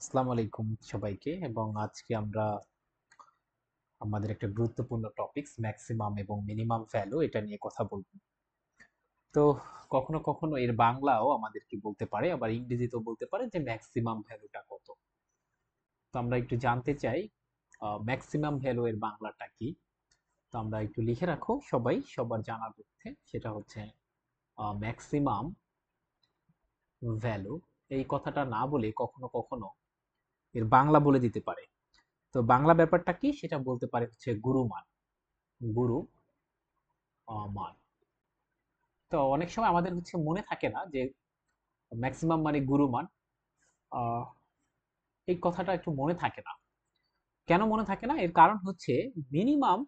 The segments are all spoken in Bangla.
আসসালামু আলাইকুম সবাইকে। এবং আজকে আমরা আমাদের একটা গুরুত্বপূর্ণ টপিকস ম্যাক্সিমাম এবং মিনিমাম ভ্যালু এটা নিয়ে কথা বলবো। তো কখনো কখনো এর বাংলাও আমাদেরকে বলতে পারে, আবার ইংরেজিতেও বলতে পারে যে ম্যাক্সিমাম ভ্যালুটা কত। তো আমরা একটু জানতে চাই ম্যাক্সিমাম ভ্যালু এর বাংলাটা কি। তো আমরা একটু লিখে রাখো সবাই, সবার জানার মধ্যে সেটা হচ্ছে ম্যাক্সিমাম ভ্যালু। এই কথাটা না বলে কখনো কখনো এর বাংলা বলে দিতে পারে। তো বাংলা ব্যাপারটা কি সেটা বলতে পারে হচ্ছে গুরুমান, গুরু মান। তো অনেক সময় আমাদের হচ্ছে মনে থাকে না যে ম্যাক্সিমাম মানে গুরুমান। আহ, এই কথাটা একটু মনে থাকে না। কেন মনে থাকে না? এর কারণ হচ্ছে মিনিমাম,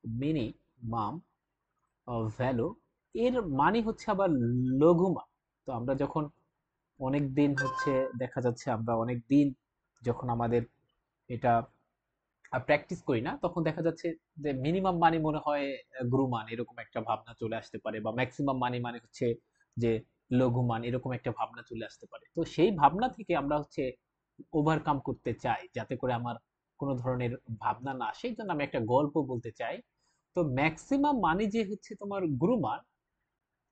মিনিমাম ভ্যালু এর মানে হচ্ছে আবার লঘুমান। তো আমরা যখন অনেক দিন হচ্ছে দেখা যাচ্ছে আমরা অনেক দিন যখন আমাদের এটা প্র্যাকটিস করি না, তখন দেখা যাচ্ছে যে মিনিমাম মানে মনে হয় গুরু মান, এরকম একটা ভাবনা চলে আসতে পারে, বা ম্যাক্সিমাম মানে হচ্ছে যে লঘু মান, এরকম একটা ভাবনা চলে আসতে পারে। তো সেই ভাবনা থেকে আমরা হচ্ছে ওভারকাম করতে চাই, যাতে করে আমার কোনো ধরনের ভাবনা না আসে। এই জন্য আমি একটা গল্প বলতে চাই। তো ম্যাক্সিমাম মানে যে হচ্ছে তোমার গুরু মান,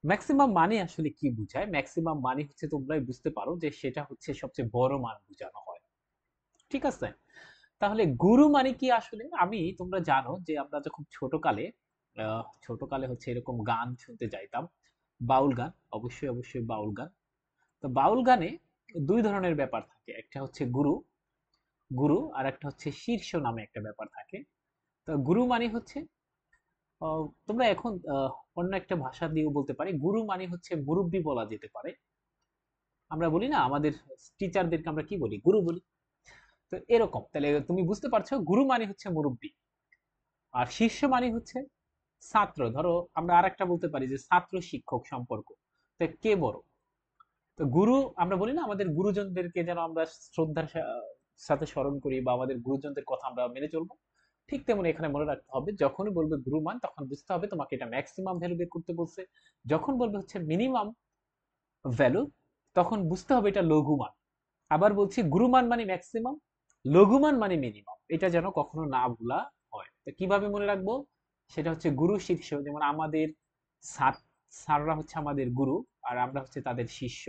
ম্যাক্সিমাম মানে আসলে কি বোঝায়? ম্যাক্সিমাম মানে হচ্ছে তোমরাই বুঝতে পারো যে সেটা হচ্ছে সবচেয়ে বড় মান বোঝানো হয়। ঠিক আছে? তাহলে গুরু মানে কি আসলে? তোমরা জানো যে আমরা যখন ছোটকালে হচ্ছে এরকম গান শুনতে যাইতাম, বাউল গান, অবশ্যই অবশ্যই বাউল গান। তো বাউল গানে দুই ধরনের ব্যাপার থাকে, একটা হচ্ছে গুরু, আর একটা হচ্ছে শীর্ষ নামে একটা ব্যাপার থাকে। তো গুরু মানে হচ্ছে তোমরা এখন অন্য একটা ভাষা দিয়েও বলতে পারি, গুরু মানে হচ্ছে মুরব্বি বলা যেতে পারে। আমরা বলি না আমাদের টিচারদেরকে আমরা কি বলি? গুরু বলি। তো এরকম, তাহলে তুমি বুঝতে পারছো গুরু মানে হচ্ছে মুরব্বি, আর শীর্ষ মানে হচ্ছে ছাত্র। ধরো আমরা আরেকটা বলতে পারি যে ছাত্র শিক্ষক সম্পর্ক। তো কে বড়? তো গুরু, আমরা বলি না আমাদের গুরুজনদেরকে যেন আমরা শ্রদ্ধার সাথে স্মরণ করি, বা আমাদের গুরুজনদের কথা আমরা মেনে চলবো। ঠিক তেমনি এখানে মনে রাখতে হবে, যখনই বলবে গুরুমান তখন বুঝতে হবে তোমাকে এটা ম্যাক্সিমাম ভ্যালু বের করতে বলছে। যখন বলবে হচ্ছে মিনিমাম ভ্যালু, তখন বুঝতে হবে এটা লঘুমান। আবার বলছি, গুরুমান মানে ম্যাক্সিমাম, লঘুমান মানে মিনিমাম, এটা যেন কখনো না ভুলা হয়। তো কিভাবে মনে রাখবো? সেটা হচ্ছে গুরু শিষ্য, যেমন আমাদের স্যার, স্যাররা হচ্ছে আমাদের গুরু, আর আমরা হচ্ছে তাদের শিষ্য।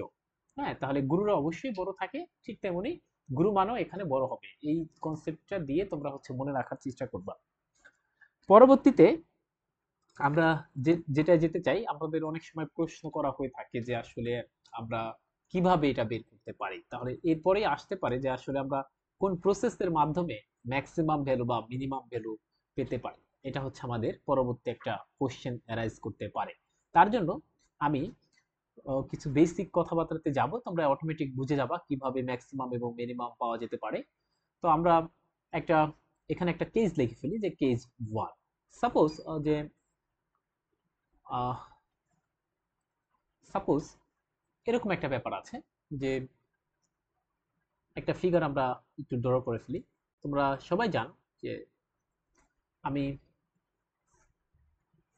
হ্যাঁ, তাহলে গুরুরা অবশ্যই বড় থাকে, ঠিক তেমনি গুরুমানও এখানে বড় হবে। এই কনসেপ্টটা দিয়ে তোমরা হচ্ছে মনে রাখার চেষ্টা করবা। পরবর্তীতে আমরা যেটা যেতে চাই, আমাদের অনেক সময় প্রশ্ন করা হয়ে থাকে যে আসলে আমরা কিভাবে এটা বের করতে পারি। তাহলে এরপরেই আসতে পারে যে আসলে আমরা কোন প্রসেসের মাধ্যমে ম্যাক্সিমাম ভ্যালু বা মিনিমাম ভ্যালু পেতে পারি। এটা হচ্ছে আমাদের পরবর্তী একটা কোশ্চেন অ্যারাইজ করতে পারে। তার জন্য আমি কিছু বেসিক কথাবার্তাতে যাব, তোমরা অটোমেটিক বুঝে যাবা কিভাবে ম্যাক্সিমাম এবং মিনিমাম পাওয়া যেতে পারে। তো আমরা একটা এখানে একটা কেস লিখে ফেলি, যে কেস 1। সাপোজ যে সাপোজ এরকম একটা ব্যাপার আছে যে একটা ফিগার আমরা একটু ড্র করে ফেলি। তোমরা সবাই জানো যে আমি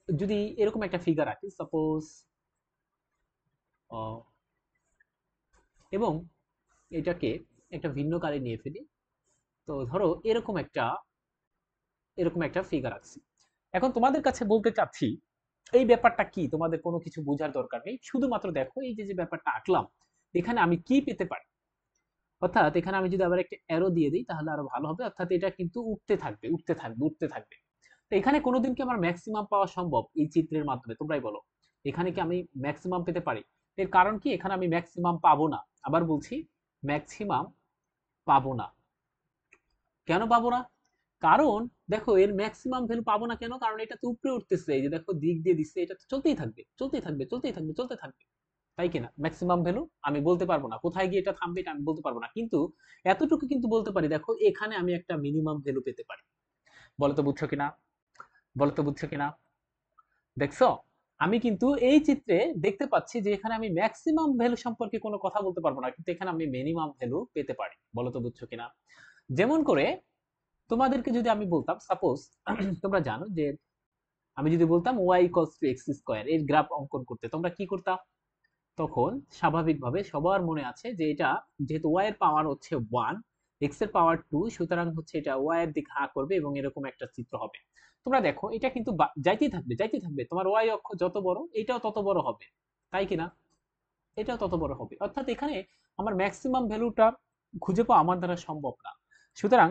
যদি এরকম একটা ফিগার আঁকি সাপোজ, এবং এটাকে একটা ভিন্ন কালে নিয়ে ফেলি। তো ধরো এরকম একটা ফিগার আঁকছি। এখন তোমাদের কাছে বলতে চাচ্ছি এই ব্যাপারটা কি, তোমাদের কোনো কিছু বোঝার দরকার নেই, শুধুমাত্র দেখো এই যে যে ব্যাপারটা আঁকলাম, এখানে আমি কি পেতে পারি। অর্থাৎ এখানে আমি যদি আবার একটা অ্যারো দিয়ে দিই তাহলে আরো ভালো হবে। অর্থাৎ এটা কিন্তু উঠতে থাকবে, উঠতে থাকবে, উঠতে থাকবে। তো এখানে কোনোদিন কি আমার ম্যাক্সিমাম পাওয়া সম্ভব এই চিত্রের মাধ্যমে? তোমরাই বলো, এখানে কি আমি ম্যাক্সিমাম পেতে পারি? এর কারণ কি, এখানে আমি ম্যাক্সিমাম পাবো না। আবার বলছি, ম্যাক্সিমাম পাবো না। কেন পাবো না? কারণ দেখো এর ম্যাক্সিমাম ভ্যালু পাবো না কেন? কারণ এটা তো উপরে উঠতেছে, এই যে দেখো দিক দিয়ে দিচ্ছে, এটা তো চলতেই থাকবে, চলতেই থাকবে, চলতেই থাকবে, চলতে থাকবে। তাই কিনা? ম্যাক্সিমাম ভ্যালু আমি বলতে পারবো না, কোথায় গিয়ে এটা থামবে এটা আমি বলতে পারবো না, কিন্তু এতটুকু কিন্তু বলতে পারি, দেখো এখানে আমি একটা মিনিমাম ভ্যালু পেতে পারি। বলো তো বুঝছো কিনা? বলো তো বুঝছো কিনা? দেখছো, আমি কিন্তু এই চিত্রে দেখতে পাচ্ছি যে এখানে আমি ম্যাক্সিমাম ভ্যালু সম্পর্কে কোনো কথা বলতে পারবো না, কিন্তু এখানে আমি মিনিমাম ভ্যালু পেতে পারি। বলো তো বুঝছো কিনা? যেমন করে তোমাদেরকে যদি আমি বলতাম সাপোজ, তোমরা জানো যে আমি যদি বলতাম Y equals to X square, এর গ্রাফ অঙ্কন করতে তোমরা কি করতা? তখন স্বাভাবিকভাবে সবার মনে আছে যে এটা, যেহেতু ওয়াই এর পাওয়ার হচ্ছে 1, এক্স এর পাওয়ার 2, সুতরাং হচ্ছে এটা ওয়াই এর দিকে হা করবে এবং এরকম একটা চিত্র হবে। তোমরা দেখো এটা কিন্তু যাইতেই থাকবে যাইতেই থাকবে, তোমার ওয়াই অক্ষ যত বড় এটাও তত বড় হবে, তাই কিনা? এটাও তত বড় হবে, অর্থাৎ এখানে আমার ম্যাক্সিমাম ভ্যালুটা খুঁজে পাওয়া আমার দ্বারা সম্ভব না। সুতরাং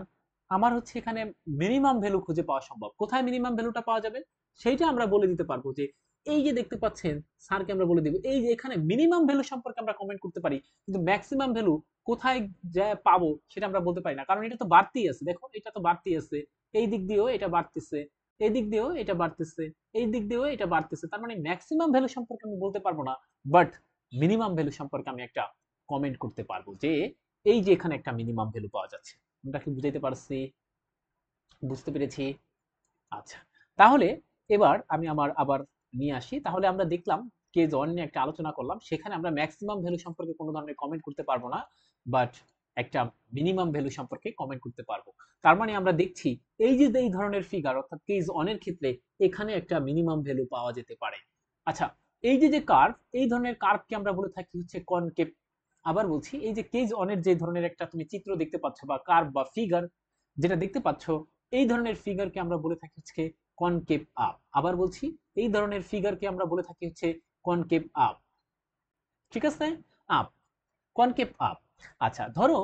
আমার হচ্ছে এখানে মিনিমাম ভ্যালু খুঁজে পাওয়া সম্ভব। কোথায় মিনিমাম ভ্যালুটা পাওয়া যাবে সেইটা আমরা বলে দিতে পারবো, যে এই যে দেখতে পাচ্ছেন স্যারকে আমরা বলে দিব এই যে এখানে মিনিমাম ভ্যালু সম্পর্কে আমরা কমেন্ট করতে পারি, কিন্তু ম্যাক্সিমাম ভ্যালু কোথায় যা পাবো সেটা আমরা বলতে পারি না, কারণ এটা তো বাড়তেই আছে, দেখো এটা তো বাড়তেই আছে, এই দিক দিয়েও এটা বাড়তেছে, এই দিক দিয়েও এটা বাড়তেছে, এই দিক দিয়েও এটা বাড়তেছে, তার মানে ম্যাক্সিমাম ভ্যালু সম্পর্কে আমি বলতে পারবো না, বাট মিনিমাম ভ্যালু সম্পর্কে আমি একটা কমেন্ট করতে পারবো যে এই যে এখানে একটা মিনিমাম ভ্যালু পাওয়া যাচ্ছে। আমরা কি বুঝাইতে পারছি? বুঝতে পেরেছি? আচ্ছা, তাহলে এবার আমি আমার আবার নিয়ে আসি। তাহলে আমরা দেখলাম কেস ওয়ান নিয়ে একটা আলোচনা করলাম, সেখানে আমরা ম্যাক্সিমাম ভ্যালু সম্পর্কে কোনো ধরনের কমেন্ট করতে পারবো না, বাট একটা মিনিমাম ভ্যালু সম্পর্কে কমেন্ট করতে পারবো। তার মানে আমরা দেখছি এই যে এই ধরনের ফিগার অর্থাৎ কেস ওয়ানের ক্ষেত্রে এখানে একটা মিনিমাম ভ্যালু পাওয়া যেতে পারে। আচ্ছা, এই যে যে কার্ভ, এই ধরনের কার্ভকে আমরা বলে থাকি হচ্ছে কনকেভ। আবার বলছি, এই যে কেস ওয়ানের যে ধরনের একটা তুমি চিত্র দেখতে পাচ্ছ বা কার্ভ বা ফিগার যেটা দেখতে পাচ্ছ, এই ধরনের ফিগারকে আমরা বলে থাকি হচ্ছে কনকেভ আপ। আবার বলছি, এই ধরনের ফিগারকে আমরা বলে থাকি হচ্ছে কনকেভ আপ। ঠিক আছে? Up, concave up. আচ্ছা, ধরো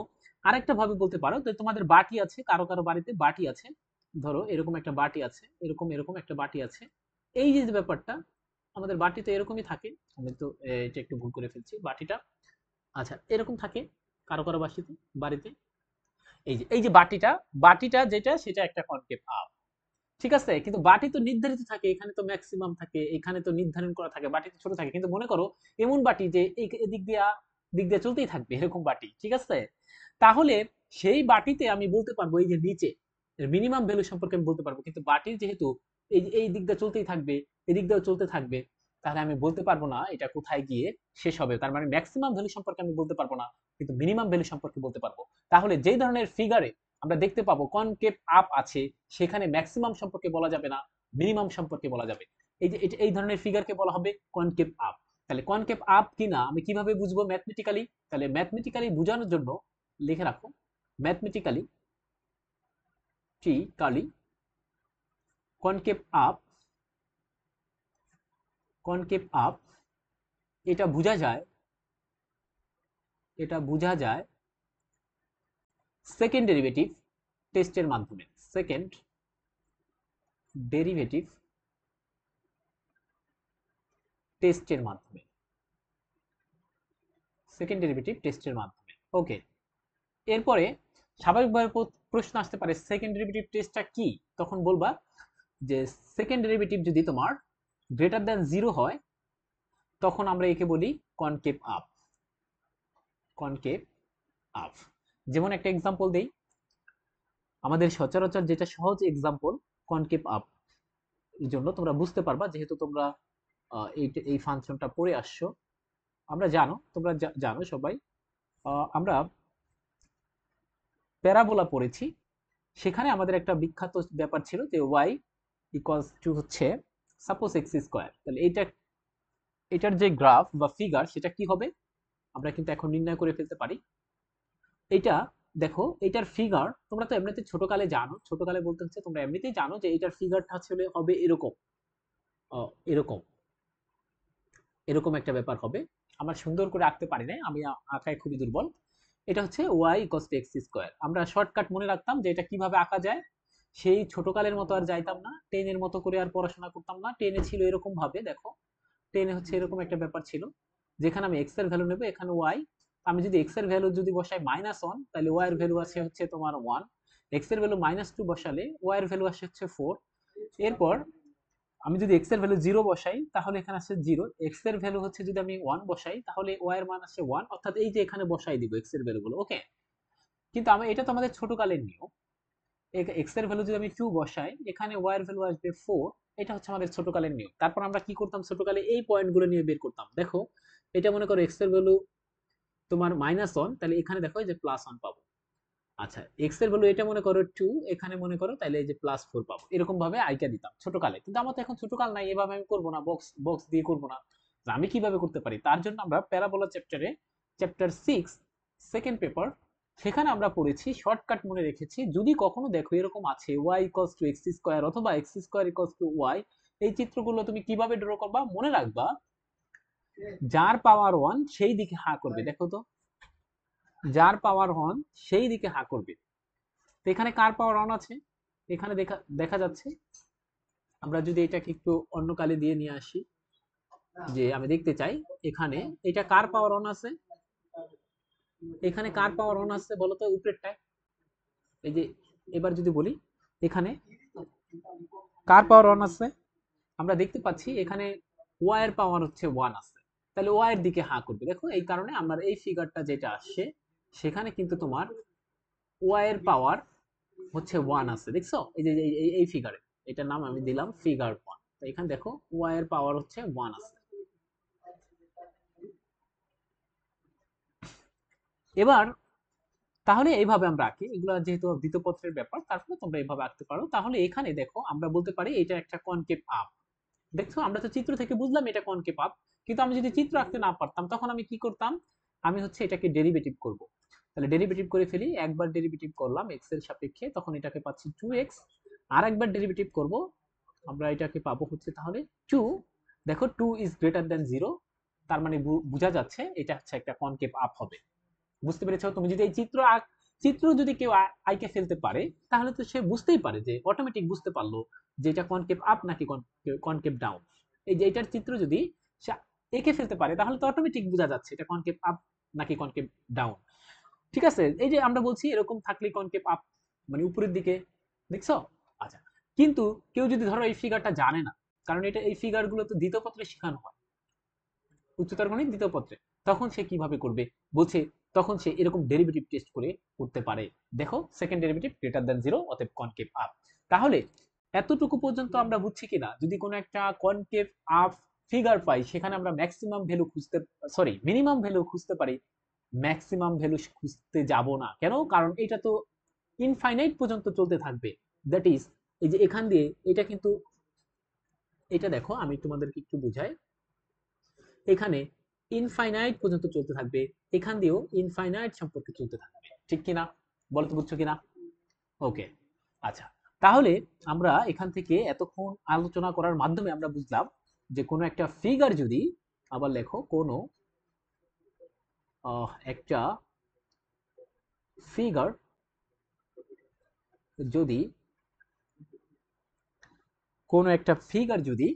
আরেকটা ভাবে বলতে পারো যে তোমাদের বাটি আছে, কারো কারো বাড়িতে বাটি আছে, ধরো এরকম একটা বাটি আছে, এরকম এরকম একটা বাটি আছে। এই যে ব্যাপারটা, আমাদের বাটি তো এরকমই থাকে, আমি তো এটা একটু ভুল করে ফেলছি, বাটিটা আচ্ছা এরকম থাকে কারো কারো বাসিতে বাড়িতে। এই যে বাটিটা, বাটিটা যেটা সেটা একটা কনকেভ আপ। ঠিক আছে, কিন্তু বাটি তো নির্ধারিত থাকে, এখানে তো ম্যাক্সিমাম থাকে, এখানে তো নির্ধারণ করা থাকে, বাটি তো ছোট থাকে, কিন্তু মনে করো এমন বাটি যে এই এদিক দিয়া দিক দিয়ে চলতেই থাকবে এরকম বাটি, ঠিক আছে? তাহলে সেই বাটিতে আমি বলতে পারবো এই যে নিচে মিনিমাম ভ্যালু সম্পর্কে আমি বলতে পারবো, কিন্তু বাটির যেহেতু এই দিক দিয়ে চলতেই থাকবে, এদিক দিয়েও চলতে থাকবে, তাহলে আমি বলতে পারবো না এটা কোথায় গিয়ে শেষ হবে। তার মানে ম্যাক্সিমাম ভ্যালু সম্পর্কে আমি বলতে পারবো না, কিন্তু মিনিমাম ভ্যালু সম্পর্কে বলতে পারবো। তাহলে যে ধরনের ফিগারে আমরা দেখতে পাবো কনকেভ আপ আছে, সেখানে ম্যাক্সিমাম সম্পর্কে বলা যাবে না, মিনিমাম সম্পর্কে বলা যাবে। এই যে এই ধরনের ফিগারকে বলা হবে কনকেভ আপ। তাহলে কনকেভ আপ কিনা আমি কিভাবে বুঝবো ম্যাথমেটিক্যালি? তাহলে ম্যাথমেটিক্যালি বোঝানোর জন্য লিখে রাখো, mathematically concave up, concave up এটা বোঝা যায়, এটা বোঝা যায় সেকেন্ড ডেরিভেটিভ টেস্টের মাধ্যমে। সেকেন্ড ডেরিভেটিভ টেস্টের মাধ্যমে, সেকেন্ড ডেরিভেটিভ টেস্টের মাধ্যমে। ওকে, এরপরে স্বাভাবিকভাবে প্রশ্ন আসতে পারে সেকেন্ড ডেরিভেটিভ টেস্টটা কি? তখন বলবা যে সেকেন্ড ডেরিভেটিভ যদি তোমার গ্রেটার দ্যান 0 হয়, তখন আমরা একে বলি কনকেভ আপ, কনকেভ আপ। যেমন একটা এক্সাম্পল দেই, আমাদের সচরাচর যেটা সহজ এক্সাম্পল কনকেভ আপ, এই জন্য তোমরা বুঝতে পারবা যেহেতু তোমরা এই ফাংশনটা পড়ে আসছো, আমরা জানো, তোমরা জানো সবাই, আমরা প্যারাবোলা পড়েছি, সেখানে আমাদের একটা বিখ্যাত ব্যাপার ছিল যে y ইকুয়ালস টু হচ্ছে সাপোজ এক্স স্কোয়ার। তাহলে এটার যে গ্রাফ বা ফিগার সেটা কি হবে আমরা কিন্তু এখন নির্ণয় করে ফেলতে পারি। এটা দেখো, এটার ফিগার তোমরা তো এমনিতে ছোটকালে জানো, ছোটকালে বলতে হচ্ছে তোমরা এমনিতেই জানো যে এটার ফিগারটা আসলে হবে এরকম, এরকম এরকম একটা ব্যাপার হবে। আমার সুন্দর করে আঁকতে পারি না, আমি আঁকায় খুবই দুর্বল। এটা হচ্ছে Y equals to X square. আমরা শর্টকাট মনে রাখতাম যে এটা কিভাবে আঁকা যায়, সেই ছোটকালের মতো আর যাইতাম না, টেনের মতো করে আর পড়াশোনা করতাম না। টেনে ছিল এরকম ভাবে, দেখো টেনে হচ্ছে এরকম একটা ব্যাপার ছিল, যেখানে আমি এক্স এর ভ্যালু নেবো, এখানে ওয়াই, আমি যদি এক্স এর ভ্যালু যদি বসাই -1, তাহলে ওয়াই এর ভ্যালু আছে হচ্ছে তোমার 1, এক্স এর ভ্যালু -2 বসালে ওয়াই এর ভ্যালু আসে হচ্ছে 4। এরপর আমি যদি এক্স এর ভ্যালু 0 বসাই তাহলে এখানে আসে 0, এক্স এর ভ্যালু হচ্ছে যদি আমি 1 বসাই তাহলে ওয়াই এর মান আসে 1, অর্থাৎ এই যে এখানে বসাই দিব এক্স এর ভ্যালুগুলো। ওকে, কিন্তু আমি এটা তো আমাদের ছোটকালের নিয়ম, এক্স এর ভ্যালু যদি আমি 2 বসাই এখানে ওয়াই এর ভ্যালু আসবে 4, এটা হচ্ছে আমাদের ছোটকালের নিয়ম। তারপর আমরা কি করতাম ছোটকালে, এই পয়েন্টগুলো নিয়ে বের করতাম। দেখো এটা মনে করো এক্স এর ভ্যালু তোমার -1, তাহলে এখানে দেখো এই যে +1 পাবো। আচ্ছা, এক্স এর ভ্যালু এটা মনে করো 2, এখানে মনে করো তাহলে এই যে +4 পাবো, এরকম ভাবে আইকা দিতাম ছোটকালে। কিন্তু আমার তো এখন ছোটকাল নাই, এভাবে আমি করবো না, বক্স বক্স দিয়ে করবো না। তো আমি কিভাবে করতে পারি, তার জন্য আমরা প্যারাবোলা চ্যাপ্টারে চ্যাপ্টার 6 সেকেন্ড পেপার সেখানে আমরা পড়েছি, শর্টকাট মনে রেখেছি, যদি কখনো দেখো এরকম আছে y equals to X square অথবা X square equals to Y, এই চিত্রগুলো তুমি কিভাবে ড্র করবা? মনে রাখবা, যার পাওয়ার ওয়ান সেই দিকে হা করবে। দেখো তো, যার পাওয়ার ওয়ান সেই দিকে হা করবে। তো এখানে কার পাওয়ার ওয়ান আছে? এখানে দেখা দেখা যাচ্ছে। আমরা যদি এটাকে একটু অন্য কালি দিয়ে নিয়ে আসি, যে আমি দেখতে চাই এখানে এটা কার পাওয়ার অন আছে, এখানে কার পাওয়ার অন আছে বলো তো উপরেরটায়। এই যে এবার যদি বলি এখানে কার পাওয়ার অন আছে, আমরা দেখতে পাচ্ছি এখানে ওয়াই এর পাওয়ার হচ্ছে ওয়ান আছে, তাহলে ওয়াই এর দিকে হা করবে। দেখো এই কারণে আমার এই ফিগারটা যেটা আসছে সেখানে কিন্তু তোমার ওয়াই এর পাওয়ার হচ্ছে ওয়ান আছে। দেখছো এই যে এই ফিগারে, এটার নাম আমি দিলাম ফিগার ওয়ান। তো এখানে দেখো ওয়াই এর পাওয়ার হচ্ছে ওয়ান আছে। এবার তাহলে এইভাবে আমরা আঁকি, এগুলো যেহেতু দ্বিতীয় পত্রের ব্যাপার তারপরে তোমরা এইভাবে আঁকতে পারো। তাহলে এখানে দেখো আমরা বলতে পারি এটা একটা কনকেভ আপ। দেখছো আমরা তো চিত্র থেকে বুঝলাম এটা কনকেভ আপ, কিন্তু আমি যদি চিত্র আঁকতে না পারতাম তখন আমি কি করতাম? আমি হচ্ছে এটাকে ডেরিভেটিভ করব। তাহলে ডেরিভেটিভ করে ফেলি, একবার ডেরিভেটিভ করলাম এক্স এর সাপেক্ষে, তখন এটাকে পাচ্ছি 2x। আর একবার ডেরিভেটিভ করব, আমরা এটাকে পাবো হচ্ছে তাহলে 2। দেখো 2 ইজ গ্রেটার দ্যান 0, তার মানে বোঝা যাচ্ছে এটা হচ্ছে একটা কনকেভ আপ হবে। বুঝতে পেরেছো? তুমি যদি এই চিত্র যদি কেউ আইকে ফেলতে পারে তাহলে তো সে বুঝতেই পারে, যে অটোমেটিক বুঝতে পারলো যে এটা কনকেভ আপ নাকি কনকেভ ডাউন। এই যে এটার চিত্র যদি সে এঁকে ফেলতে পারে তাহলে তো অটোমেটিক বোঝা যাচ্ছে এটা কনকেভ আপ নাকি কনকেভ ডাউন। ঠিক আছে, এই যে আমরা বলছি এরকম থাকলে কনকেভ আপ মানে উপরের দিকে। দেখছো? আচ্ছা, কিন্তু কেউ যদি ধরো এই ফিগারটা জানে না, কারণ এটা এই ফিগার গুলো তো দ্বিতীয় পত্রে শেখানো হয়, উচ্চতর গণিত দ্বিতীয় পত্রে, তখন সে কিভাবে করবে বলছে, তখন সে এরকম ডেরিভেটিভ টেস্ট করে করতে পারে। দেখো সেকেন্ড ডেরিভেটিভ গ্রেটার দ্যান 0, অতএব কনকেভ আপ। তাহলে এতটুকু পর্যন্ত আমরা বুঝছি কিনা, যদি কোনো একটা কনকেভ আপ ফিগার পাই সেখানে আমরা ম্যাক্সিমাম ভ্যালু খুঁজতে, সরি মিনিমাম ভ্যালু খুঁজতে পারি, ম্যাক্সিমাম ভ্যালু খুঁজতে যাব না। কেন? কারণ এটা তো ইনফাইনাইট পর্যন্ত চলতে থাকবে। দ্যাট ইজ, এই যে এখান দিয়ে এটা কিন্তু, এটা দেখো আমি তোমাদেরকে একটু বুঝাই, এখানে ইনফাইনাইট পর্যন্ত চলতে থাকবে, এখান দিয়েও ইনফাইনাইট সম্পর্কে চলতে থাকবে। ঠিক কিনা? বলো তো বুঝছো কিনা? ওকে, আচ্ছা। তাহলে আমরা এখান থেকে এতক্ষণ আলোচনা করার মাধ্যমে আমরা বুঝলাম যে কোনো একটা ফিগার যদি, আবার লেখো, কোনো একটা ফিগার যদি, কোনো একটা ফিগার যদি,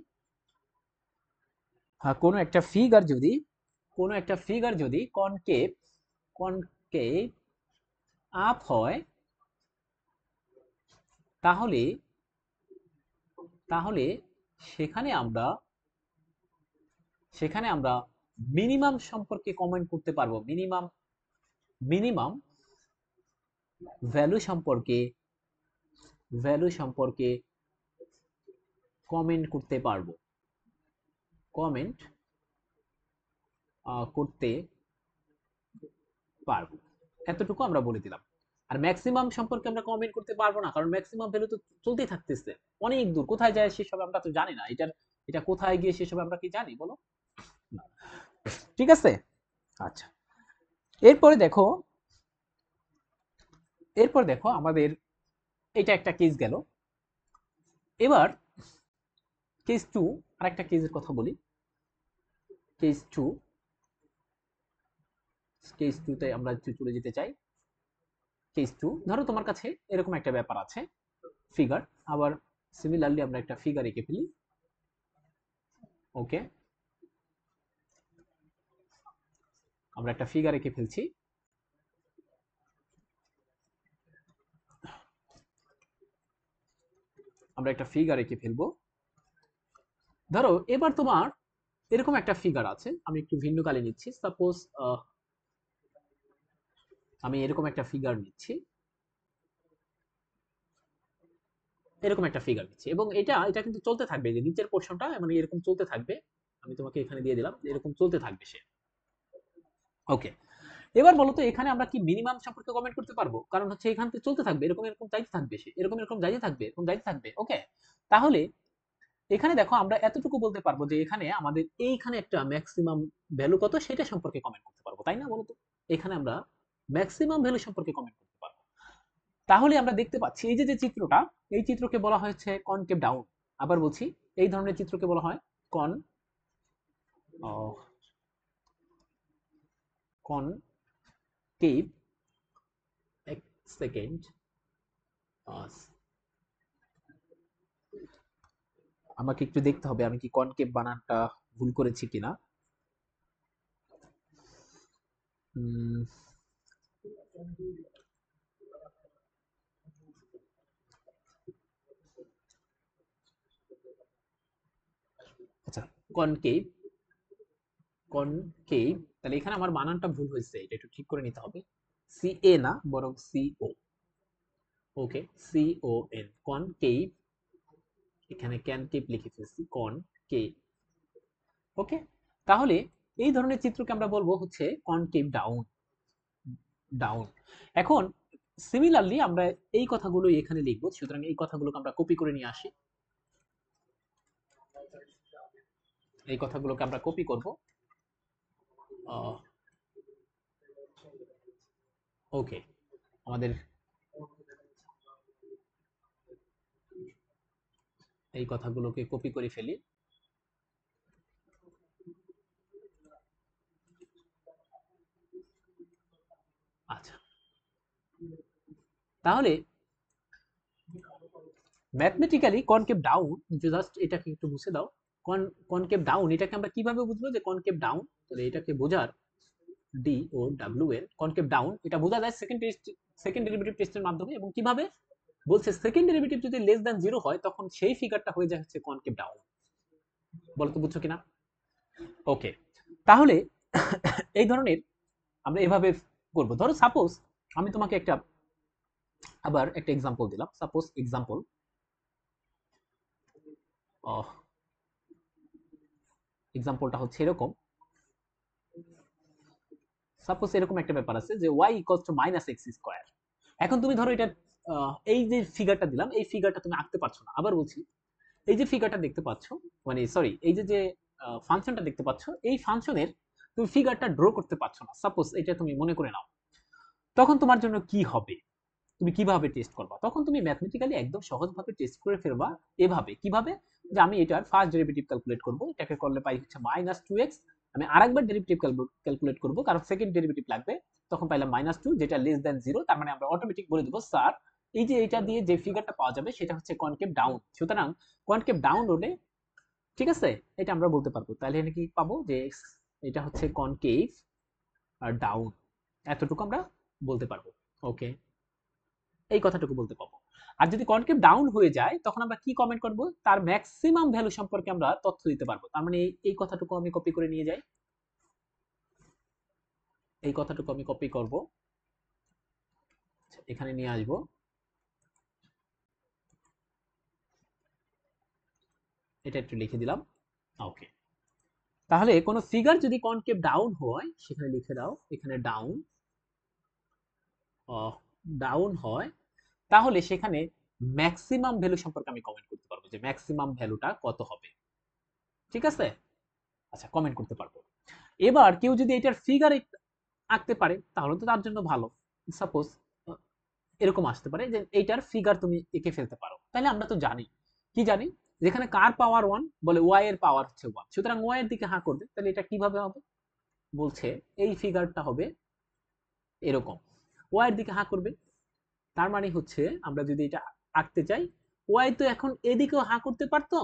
কোনো একটা ফিগার যদি, কোনো একটা ফিগার যদি কনকেভ কনকেভ আপ হয়, তাহলে তাহলে সেখানে আমরা সেখানে আমরা মিনিমাম সম্পর্কে কমেন্ট করতে পারবো। মিনিমাম মিনিমাম ভ্যালু সম্পর্কে ভ্যালু সম্পর্কে কমেন্ট করতে পারবো। কমেন্ট করতে পারবো, এতটুকু আমরা বলে দিলাম। আর ম্যাক্সিমাম সম্পর্কে আমরা কমেন্ট করতে পারবো না, কারণ ম্যাক্সিমাম ভ্যালু তো চলতেই থাকতেছে অনেক দূর, কোথায় যায় সেসব আমরা তো জানি না। এটা কোথায় গিয়ে সেসব আমরা কি জানি বলো? না। ঠিক আছে, আচ্ছা। এরপরে দেখো, আমাদের এটা একটা কেস গেল। এবার কেস টু, আরেকটা কেসের কথা বলি। কেস টু, কেস টুতে আমরা একটু চলে যেতে চাই। কেস টু, ধরো তোমার কাছে এরকম একটা ব্যাপার আছে, ফিগার। আবার সিমিলারলি আমরা একটা ফিগার এঁকে ফেলি। ওকে, আমরা একটা ফিগার এঁকে ফেলছি। আমরা একটা ফিগার এঁকে ফেলবো। ধরো এবার তোমার এরকম একটা ফিগার আছে, আমি একটু ভিন্ন কালে নিচ্ছি। সাপোজ আমি এরকম একটা ফিগার নিচ্ছি, এরকম একটা ফিগার নিচ্ছি, এবং এটা এটা কিন্তু চলতে থাকবে, যে নিচের পোর্শনটা মানে এরকম চলতে থাকবে। আমি তোমাকে এখানে দিয়ে দিলাম, এরকম চলতে থাকবে সে। ওকে, এবার বলো তো এখানে আমরা কি মিনিমাম সম্পর্কে কমেন্ট করতে পারবো? কারণ হচ্ছে এখান থেকে চলতে থাকবে, এরকম এরকম যাইতে থাকবে সে, এরকম এরকম যাইতে থাকবে, এরকম যাইতে থাকবে। ওকে, তাহলে এখানে দেখো আমরা এতটুকু বলতে পারবো যে এখানে আমাদের এইখানে একটা ম্যাক্সিমাম ভ্যালু কত সেটা সম্পর্কে কমেন্ট করতে পারবো, তাই না? বলো তো এখানে আমরা ম্যাক্সিমাম ভ্যালু সম্পর্কে কমেন্ট করতে পারবো। তাহলে আমরা দেখতে পাচ্ছি এই যে যে চিত্রটা, এই চিত্রকে বলা হয়েছে কনকেভ ডাউন। আবার বলছি, এই ধরনের চিত্রকে বলা হয় কন কনকেভ। এক সেকেন্ড, আমাকে একটু দেখতে হবে আমি কি কনকেভ বানানটা ভুল করেছি কিনা। উম, আচ্ছা, কনকেভ কনকেভ, তাহলে এখানে আমার বানানটা ভুল হয়েছে, এটা একটু ঠিক করে নিতে হবে। সি এ না, বরং সি ও। ওকে, সি ও এন, কনকেভ। এখানে ক্যানকেভ লিখে ফেলছি, কনকেভ। ওকে, তাহলে এই ধরনের চিত্রকে আমরা বলবো হচ্ছে কনকেভ ডাউন। ডাউন। এখন সিমিলারলি আমরা এই কথাগুলোই এখানে লিখবো, সুতরাং এই কথাগুলোকে আমরা কপি করে নিয়ে আসি। এই কথাগুলোকে আমরা কপি করব। ওকে, আমাদের এই কথাগুলোকে কপি করে ফেলি। আচ্ছা, তাহলে ম্যাথমেটিক্যালি কনকেভ ডাউন, জাস্ট এটাকে একটু মুছে দাও। কনকেভ ডাউন এটাকে আমরা কিভাবে বুঝবো যে কনকেভ ডাউন? তাহলে এটাকে বোঝার, D O W N, concave down, এটা বোঝা যায় সেকেন্ড ডেরিভেটিভ টেস্টের মাধ্যমে। এবং কিভাবে বলছে, সেকেন্ড ডেরিভেটিভ যদি লেস দ্যান 0 হয় তখন সেই ফিগারটা হয়ে যায় হচ্ছে কনকেভ ডাউন। বলো তো বুঝছো কিনা? ওকে, তাহলে এই ধরনের আমরা এভাবে করব। ধরো সাপোজ আমি তোমাকে একটা আবার একটা এক্সাম্পল দিলাম। সাপোজ এক্সাম্পলটা হচ্ছে এরকম। সাপোজ এরকম একটা ব্যাপার আছে যে y equals two minus x square. এখন তুমি ধরো এটা, এই যে ফিগারটা দিলাম, এই ফিগারটা তুমি আঁকতে পারছো না। আবার বলছি, এই যে ফিগারটা দেখতে পাচ্ছ, মানে সরি, এই যে যে ফাংশনটা দেখতে পাচ্ছ, এই ফাংশনের তুমি ফিগারটা ড্র করতে পারছো না। সাপোজ এটা তুমি মনে করে নাও, তখন তোমার জন্য কি হবে? তুমি কিভাবে টেস্ট করবা? তখন তুমি ম্যাথমেটিক্যালি একদম সহজভাবে টেস্ট করে ফেলবা। এভাবে কিভাবে, যে আমি এটার ফার্স্ট ডেরিভেটিভ ক্যালকুলেট করব, এটাকে করলে পাই হচ্ছে -2x। আমি আরেকবার ডেরিভেটিভ ক্যালকুলেট করব, কারণ সেকেন্ড ডেরিভেটিভ লাগবে। তখন পাইলাম -2, যেটা লেস দ্যান 0। তার মানে আমরা অটোমেটিক বলে দেব, স্যার এই যে এটা দিয়ে যে ফিগারটা পাওয়া যাবে সেটা হচ্ছে কনকেভ ডাউন। সুতরাং কনকেভ ডাউন হলে, ঠিক আছে, এটা আমরা বলতে পারবো। তাহলে এখানে কি পাবো, যে এটা হচ্ছে কনকেভ আর ডাউন, এতটুকু আমরা বলতে পারবো। ওকে, এই কথাটুকু বলতে পারবো। আর যদি কনকেভ ডাউন হয়ে যায় তখন আমরা কি কমেন্ট করব? তার ম্যাক্সিমাম ভ্যালু সম্পর্কে আমরা তথ্য দিতে পারবো। তার মানে এই কথাটুকু আমি কপি করে নিয়ে যাই। এই কথাটুকু আমি কপি করব, এখানে নিয়ে আসব। এটা একটু লিখে দিলাম। ওকে, তাহলে কোন ফিগার যদি কনকেভ ডাউন হয়, সেখানে লিখে দাও, এখানে ডাউন ডাউন হয়, তাহলে সেখানে ম্যাক্সিমাম ভ্যালু সম্পর্কে আমি কমেন্ট করতে পারবো, যে ম্যাক্সিমাম ভ্যালুটা কত হবে। ঠিক আছে, আচ্ছা, কমেন্ট করতে পারবো। এবার কেউ যদি এটার ফিগার আঁকতে পারে তাহলে তো তার জন্য ভালো। সাপোজ এরকম আসতে পারে যে এইটার ফিগার তুমি এঁকে ফেলতে পারো। তাহলে আমরা তো জানি, কি জানি, যেখানে কার পাওয়ার 1, বলে y এর পাওয়ার হচ্ছে 1, সুতরাং y এর দিকে হাঁ করবে। তাহলে এটা কিভাবে হবে? বলছে এই ফিগারটা হবে এরকম, y এর দিকে হাঁ করবে। তার মানে হচ্ছে আমরা যদি এটা আঁকতে চাই, y তো এখন এদিকেও হাঁ করতে পারতো,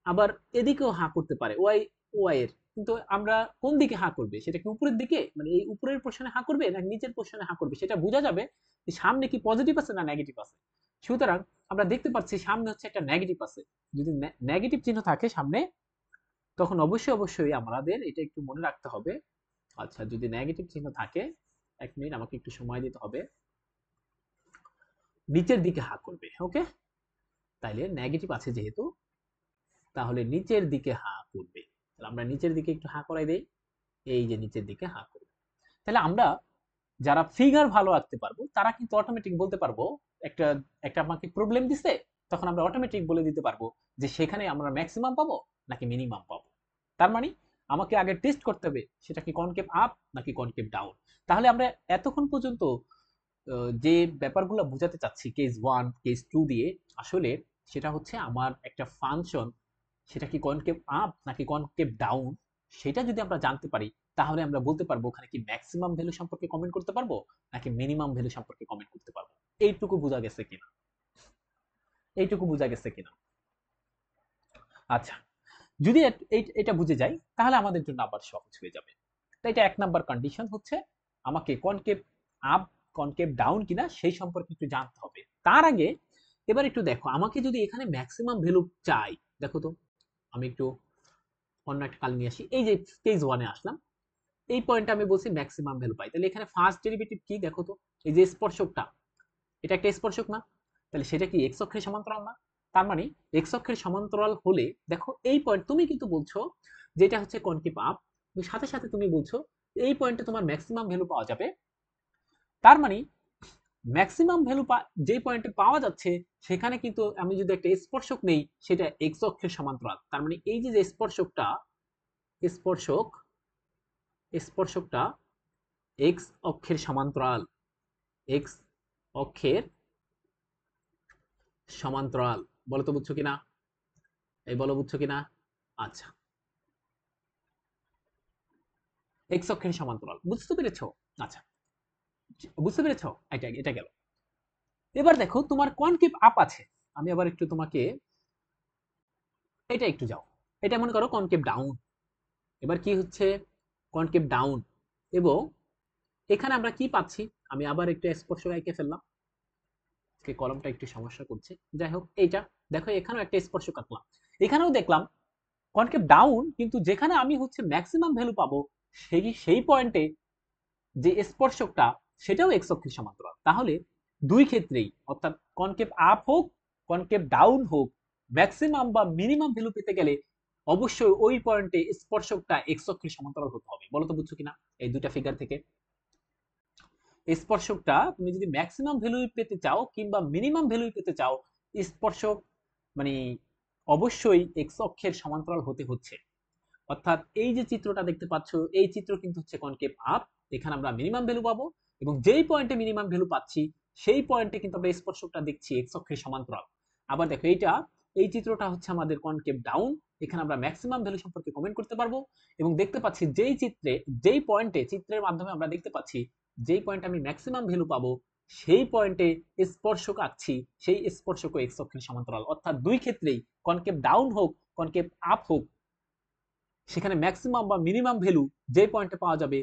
আবার এদিকেও হাঁ করতে পারে, ওয়াই এর। কিন্তু আমরা কোন দিকে হাঁ করবে, সেটা কি উপরের দিকে, মানে এই উপরের পোর্শনে হাঁ করবে না নিচের পোর্শনে হাঁ করবে, সেটা বোঝা যাবে যে সামনে কি পজিটিভ আছে না নেগেটিভ আছে। সুতরাং আমরা দেখতে পাচ্ছি সামনে হচ্ছে একটা নেগেটিভ আছে। যদি নেগেটিভ চিহ্ন থাকে সামনে, তখন অবশ্যই আমাদের এটা একটু মনে রাখতে হবে। আচ্ছা, যদি নেগেটিভ চিহ্ন থাকে, এক মিনিট আমাকে একটু সময় দিতে হবে, নিচের দিকে হাঁ করবে। ওকে, তাইলে নেগেটিভ আছে যেহেতু, তাহলে নিচের দিকে হাঁ করবে। তাহলে আমরা নিচের দিকে একটু হাঁ করাই দেই, এই যে নিচের দিকে হাঁ করবে। তাহলে আমরা যারা ফিগার ভালো আঁকতে পারবো তারা কিন্তু অটোমেটিক বলতে পারবো, একটা একটা আমাকে প্রবলেম দিছে, তখন আমরা অটোমেটিক বলে দিতে পারবো যে সেখানে আমরা ম্যাক্সিমাম পাবো নাকি মিনিমাম পাবো। তার মানে আমাকে আগে টেস্ট করতে হবে সেটা কি কনকেভ আপ নাকি কনকেভ ডাউন। তাহলে আমরা এতক্ষণ পর্যন্ত যে ব্যাপারগুলো বোঝাতে চাচ্ছি কেস 1 কেস 2 দিয়ে, আসলে সেটা হচ্ছে আমার একটা ফাংশন সেটা কি কনকেভ আপ নাকি কনকেভ ডাউন, সেটা যদি আমরা জানতে পারি তাহলে আমরা বলতে পারবো ওখানে কি ম্যাক্সিমাম ভ্যালু সম্পর্কে কমেন্ট করতে পারবো নাকি মিনিমাম ভ্যালু সম্পর্কে কমেন্ট করতে পারবো। এইটুকু বোঝা গেছে কিনা, এইটুকু বোঝা গেছে কিনা। আচ্ছা, যদি এটা বুঝে যাই তাহলে আমাদের জন্য আবার সহজ হয়ে যাবে। তো এটা 1 নাম্বার কন্ডিশন হচ্ছে আমাকে কনকেভ আপ কনকেভ ডাউন কিনা সেই সম্পর্কে একটু জানতে হবে। তার আগে এবার একটু দেখো, আমাকে যদি এখানে ম্যাক্সিমাম ভ্যালু চাই, দেখো তো আমি একটু অন্য একটা কাল নিয়ে আসি। এই যে কেস 1 এ আসলাম, এই পয়েন্টে আমি বলছি ম্যাক্সিমাম ভ্যালু পাই, তাহলে এখানে ফার্স্ট ডেরিভেটিভ কি দেখো তো, এই যে স্পর্শকটা, এটা একটা স্পর্শক না, তাহলে সেটা কি এক্স অক্ষের সমান্তরাল না। তার মানে এক্স অক্ষের সমান্তরাল হলে দেখো এই পয়েন্ট, তুমি কিন্তু বলছো যেটা হচ্ছে কনকেভ আপ, সাথে সাথে তুমি বলছো এই পয়েন্টে তোমার ম্যাক্সিমাম ভ্যালু পাওয়া যাবে। তার মানে ম্যাক্সিমাম ভ্যালু যে পয়েন্টে পাওয়া যাচ্ছে সেখানে কিন্তু আমি যদি একটা স্পর্শক নেই সেটা এক্স অক্ষের সমান্তরাল। তার মানে এই যে স্পর্শকটা, স্পর্শক স্পর্শকটা এক্স অক্ষের সমান্তরাল, এক্স অক্ষের সমান্তরাল। বলো তো বুঝছো কিনা, এই বলো বুঝছো কিনা। আচ্ছা, এক্স অক্ষের সমান্তরাল বুঝতে পেরেছো। আচ্ছা, বুঝতে পেরেছো, এটা এটা গেল। এবার দেখো তোমার কনকেভ আপ আছে, আমি আবার একটু তোমাকে এটা একটু যাও, এটা মনে করো কনকেভ ডাউন। এবার কি হচ্ছে কনকেভ ডাউন, এবং এখানে আমরা কি পাচ্ছি, আমি আবার একটু স্পর্শক এঁকে ফেললাম, কলমটা একটু সমস্যা করছে, যাই হোক এইটা দেখো এখানেও একটা স্পর্শক আঁকলাম, এখানেও দেখলাম কনকেভ ডাউন, কিন্তু যেখানে আমি হচ্ছে ম্যাক্সিমাম ভ্যালু পাবো সেই সেই পয়েন্টে যে স্পর্শকটা সেটাও এক্স অক্ষের সমান্তরাল। তাহলে দুই ক্ষেত্রেই, অর্থাৎ কনকেভ আপ হোক কনকেভ ডাউন হোক, ম্যাক্সিমাম বা মিনিমাম ভ্যালু পেতে গেলে অবশ্যই ওই পয়েন্টে স্পর্শকটা এক্স অক্ষের সমান্তরাল হতে হবে। বলো তো বুঝছো কিনা এই দুইটা ফিগার থেকে। স্পর্শকটা তুমি যদি ম্যাক্সিমাম ভ্যালু পেতে চাও কিংবা মিনিমাম ভ্যালু পেতে চাও, স্পর্শক মানে অবশ্যই এক্স অক্ষের সমান্তরাল হতে হচ্ছে। অর্থাৎ এই যে চিত্রটা দেখতে পাচ্ছ, এই চিত্র কিন্তু হচ্ছে কনকেভ আপ, এখানে আমরা মিনিমাম ভ্যালু পাবো, এবং যেই পয়েন্টে মিনিমাম ভ্যালু পাচ্ছি সেই পয়েন্টে কিন্তু আমরা স্পর্শকটা দেখছি এক্স অক্ষের সমান্তরাল। আবার দেখো এইটা, এই চিত্রটা হচ্ছে আমাদের কনকেভ ডাউন, এখানে আমরা ম্যাক্সিমাম ভ্যালু সম্পর্কে কমেন্ট করতে পারবো, এবং দেখতে পাচ্ছি যেই চিত্রে যেই পয়েন্টে চিত্রের মাধ্যমে আমরা দেখতে পাচ্ছি যেই পয়েন্টে আমি ম্যাক্সিমাম ভ্যালু পাবো সেই পয়েন্টে স্পর্শক আঁকছি, সেই স্পর্শক এক্স অক্ষের সমান্তরাল। অর্থাৎ দুই ক্ষেত্রেই কনকেভ ডাউন হোক কনকেভ আপ হোক, সেখানে ম্যাক্সিমাম বা মিনিমাম ভ্যালু যে পয়েন্টে পাওয়া যাবে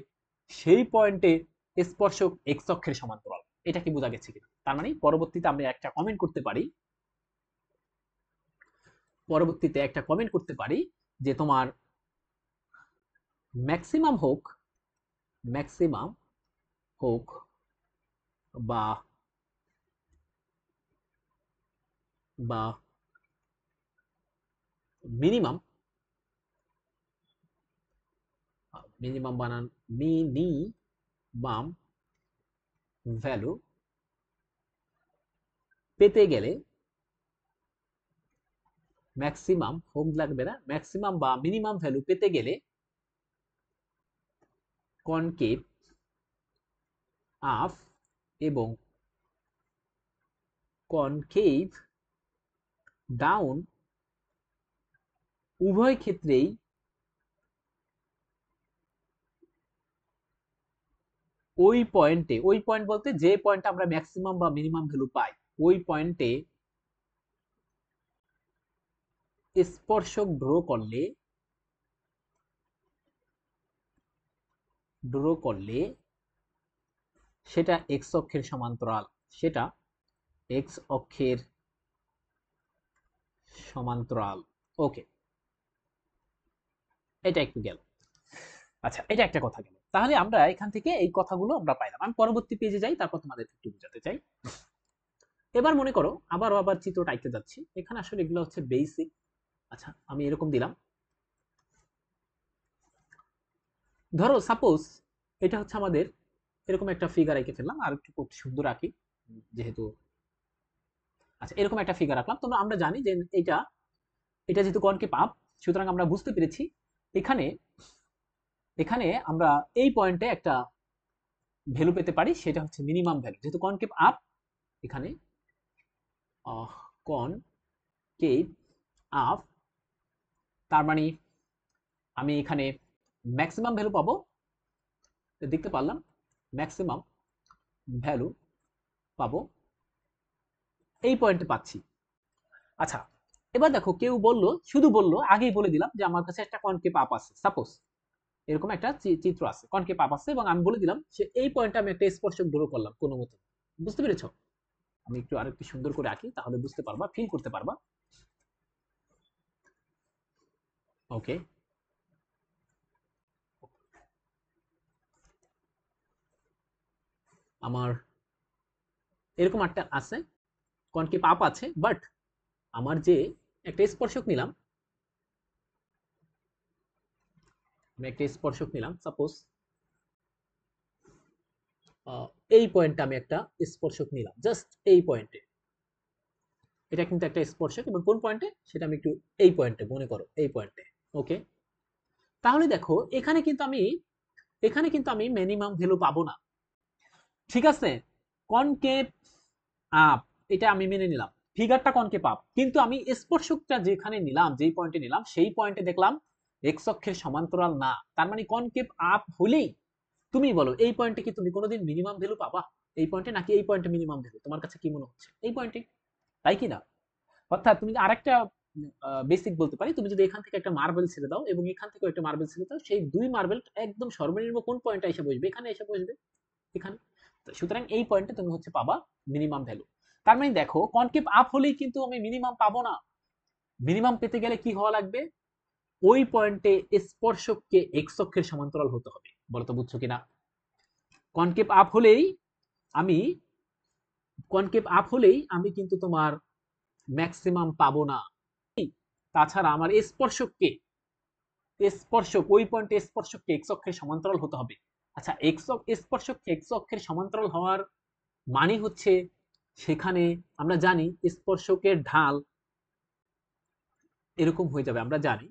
সেই পয়েন্টে স্পর্শক এক্স অক্ষের সমান্তরাল। এটা কি বোঝা গেছে কিনা। তার মানে পরবর্তীতে আমরা একটা কমেন্ট করতে পারি, পরবর্তীতে একটা কমেন্ট করতে পারি যে তোমার ম্যাক্সিমাম হোক, ম্যাক্সিমাম হোক বা বা মিনিমাম, মিনিমাম বানান মিনিমাম ভ্যালু পেতে গেলে, ম্যাক্সিমাম হোক লাগবে না, ম্যাক্সিমাম বা মিনিমাম ভ্যালু পেতে গেলে কনকেভ আপ এবং কনকেভ ডাউন উভয় ক্ষেত্রেই ওই পয়েন্টে, ওই পয়েন্ট বলতে যে পয়েন্টে আমরা ম্যাক্সিমাম বা মিনিমাম ভ্যালু পাই ওই পয়েন্টে স্পর্শক ড্র করলে সেটা এক্স অক্ষের সমান্তরাল, সেটা এক্স অক্ষের সমান্তরাল। ওকে, এটা একটু গেল। আচ্ছা, এটা একটা কথা গেল। তাহলে আমরা এখান থেকে এই কথাগুলো আমরা পাইলাম। আমি পরবর্তী পেজে যাই, তারপর তোমাদের একটু বোঝাতে চাই। এবার মনে করো আবার চিত্রটা আঁকতে যাচ্ছি, এখানে আসলে এগুলো হচ্ছে বেসিক। আচ্ছা, আমি এরকম দিলাম, ধরো সাপোজ এটা হচ্ছে আমাদের এরকম একটা ফিগার এঁকে ফেললাম, আর একটু খুব সুন্দর আঁকি যেহেতু। আচ্ছা, এরকম একটা ফিগার আঁকলাম, তোমরা আমরা জানি যে এটা এটা যেহেতু কনকেভ আপ, সুতরাং আমরা বুঝতে পেরেছি এখানে এখানে আমরা এই পয়েন্টে একটা ভ্যালু পেতে পারি, সেটা হচ্ছে মিনিমাম ভ্যালু। যেহেতু কনকেভ আপ, এখানে কনকেভ আপ, তার মানে আমি এখানে ম্যাক্সিমাম ভ্যালু পাবো। দেখতে পারলাম ম্যাক্সিমাম ভ্যালু পাবো এই পয়েন্টে পাচ্ছি। আচ্ছা, এবার দেখো কেউ বললো, শুধু বললো, আগেই বলে দিলাম যে আমার কাছে একটা কনকেভ আপ আছে, সাপোজ এরকম একটা চিত্র আছে, কনকেভ আপ আছে, এবং আমি বলে দিলাম সে এই পয়েন্টে আমি একটা স্পর্শক ড্র করলাম কোনো মতে। বুঝতে পেরেছো? আমি একটু আরেকটু সুন্দর করে আঁকি, তাহলে বুঝতে পারবা, ফিল করতে পারবা। ওকে, আমার এরকম একটা আছে, কনকেভ আপ আছে, বাট আমার যে একটা স্পর্শক নিলাম, আমি একটা স্পর্শক নিলাম, সাপোজ এই পয়েন্টে আমি একটা স্পর্শক নিলাম, জাস্ট এই পয়েন্টে। এটা কিন্তু একটা স্পর্শক, এবং কোন পয়েন্টে সেটা আমি একটু, এই পয়েন্টে মনে করো, এই পয়েন্টে। ওকে, তাহলে দেখো এখানে কিন্তু আমি মিনিমাম ভ্যালু পাবো না। ঠিক আছে, কনকেভ আপ, এটা আমি মেনে নিলাম, ফিগারটা কনকেভ আপ, কিন্তু আমি স্পর্শকটা যেখানে নিলাম, যেই পয়েন্টে নিলাম, সেই পয়েন্টে দেখলাম এক্স অক্ষের সমান্তরাল না। তার মানে কনকেভ আপ হলেই, তুমি বলো এই পয়েন্টে কি তুমি কোনোদিন মিনিমাম ভ্যালু পাবা? এই পয়েন্টে, নাকি এই পয়েন্টে মিনিমাম ভ্যালু? তোমার কাছে কি মনে হচ্ছে? এই পয়েন্টে, তাই কি না? অর্থাৎ তুমি আরেকটা বেসিক বলতে পারি, তুমি যদি এখান থেকে একটা মার্বেল ছেড়ে দাও এবং এখান থেকে একটা মার্বেল ছেড়ে দাও, সেই দুই মার্বেল একদম সর্বনিম্ন কোন পয়েন্টে এসে বসবে? এখানে এসে বসবে, এখানে। সুতরাং এই পয়েন্টে তুমি হচ্ছে পাবা মিনিমাম ভ্যালু। তার মানে দেখো কনকেভ আপ হলেই কিন্তু আমি মিনিমাম পাবো না। মিনিমাম পেতে গেলে কি হওয়া লাগবে? ওই পয়েন্টে স্পর্শককে এক্স অক্ষের সমান্তরাল হতে হবে। বলো তো বুঝছো কিনা? কনকেভ আপ হলেই আমি কনকেভ আপ হলেই আমি কিন্তু তোমার ম্যাক্সিমাম পাবো না। তাছাড়া আমার স্পর্শক ওই পয়েন্টে স্পর্শককে এক্স অক্ষের সমান্তরাল হতে হবে। আচ্ছা, স্পর্শককে এক্স অক্ষের সমান্তরাল হওয়ার মানে হচ্ছে, সেখানে আমরা জানি স্পর্শকের ঢাল এরকম হয়ে যাবে। আমরা জানি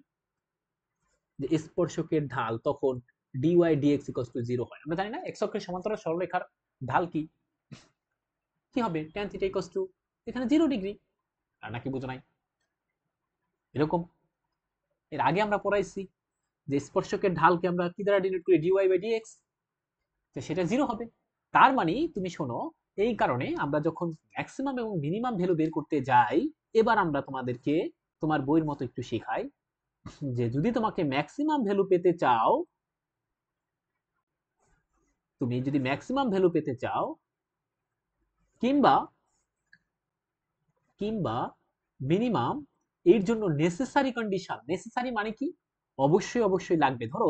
যে স্পর্শকের ঢাল তখন ডিওয়াই ডিএক্স ইকুয়ালস টু 0 হয়। আমরা জানি না এক্স অক্ষের সমান্তরাল সরলরেখার ঢাল কি কি হবে? tan থিটা ইকুয়ালস টু এখানে 0 ডিগ্রি। আর নাকি বুঝো নাই? এরকম এর আগে আমরা পড়াইছি যে স্পর্শকের ঢালকে আমরা কি দ্বারা ডিনোট করি? D y by d x. তো সেটা 0 হবে। তার মানে তুমি শোনো, এই কারণে আমরা যখন ম্যাক্সিমাম এবং মিনিমাম ভ্যালু বের করতে যাই, এবার আমরা তোমাদেরকে তোমার বইয়ের মতো একটু শেখাই যে যদি তোমাকে ম্যাক্সিমাম ভ্যালু পেতে চাও, তুমি যদি ম্যাক্সিমাম ভ্যালু পেতে চাও, কিংবা কিংবা মিনিমাম, এর জন্য নেসেসারি কন্ডিশন, নেসেসারি মানে কি? অবশ্যই অবশ্যই লাগবে। ধরো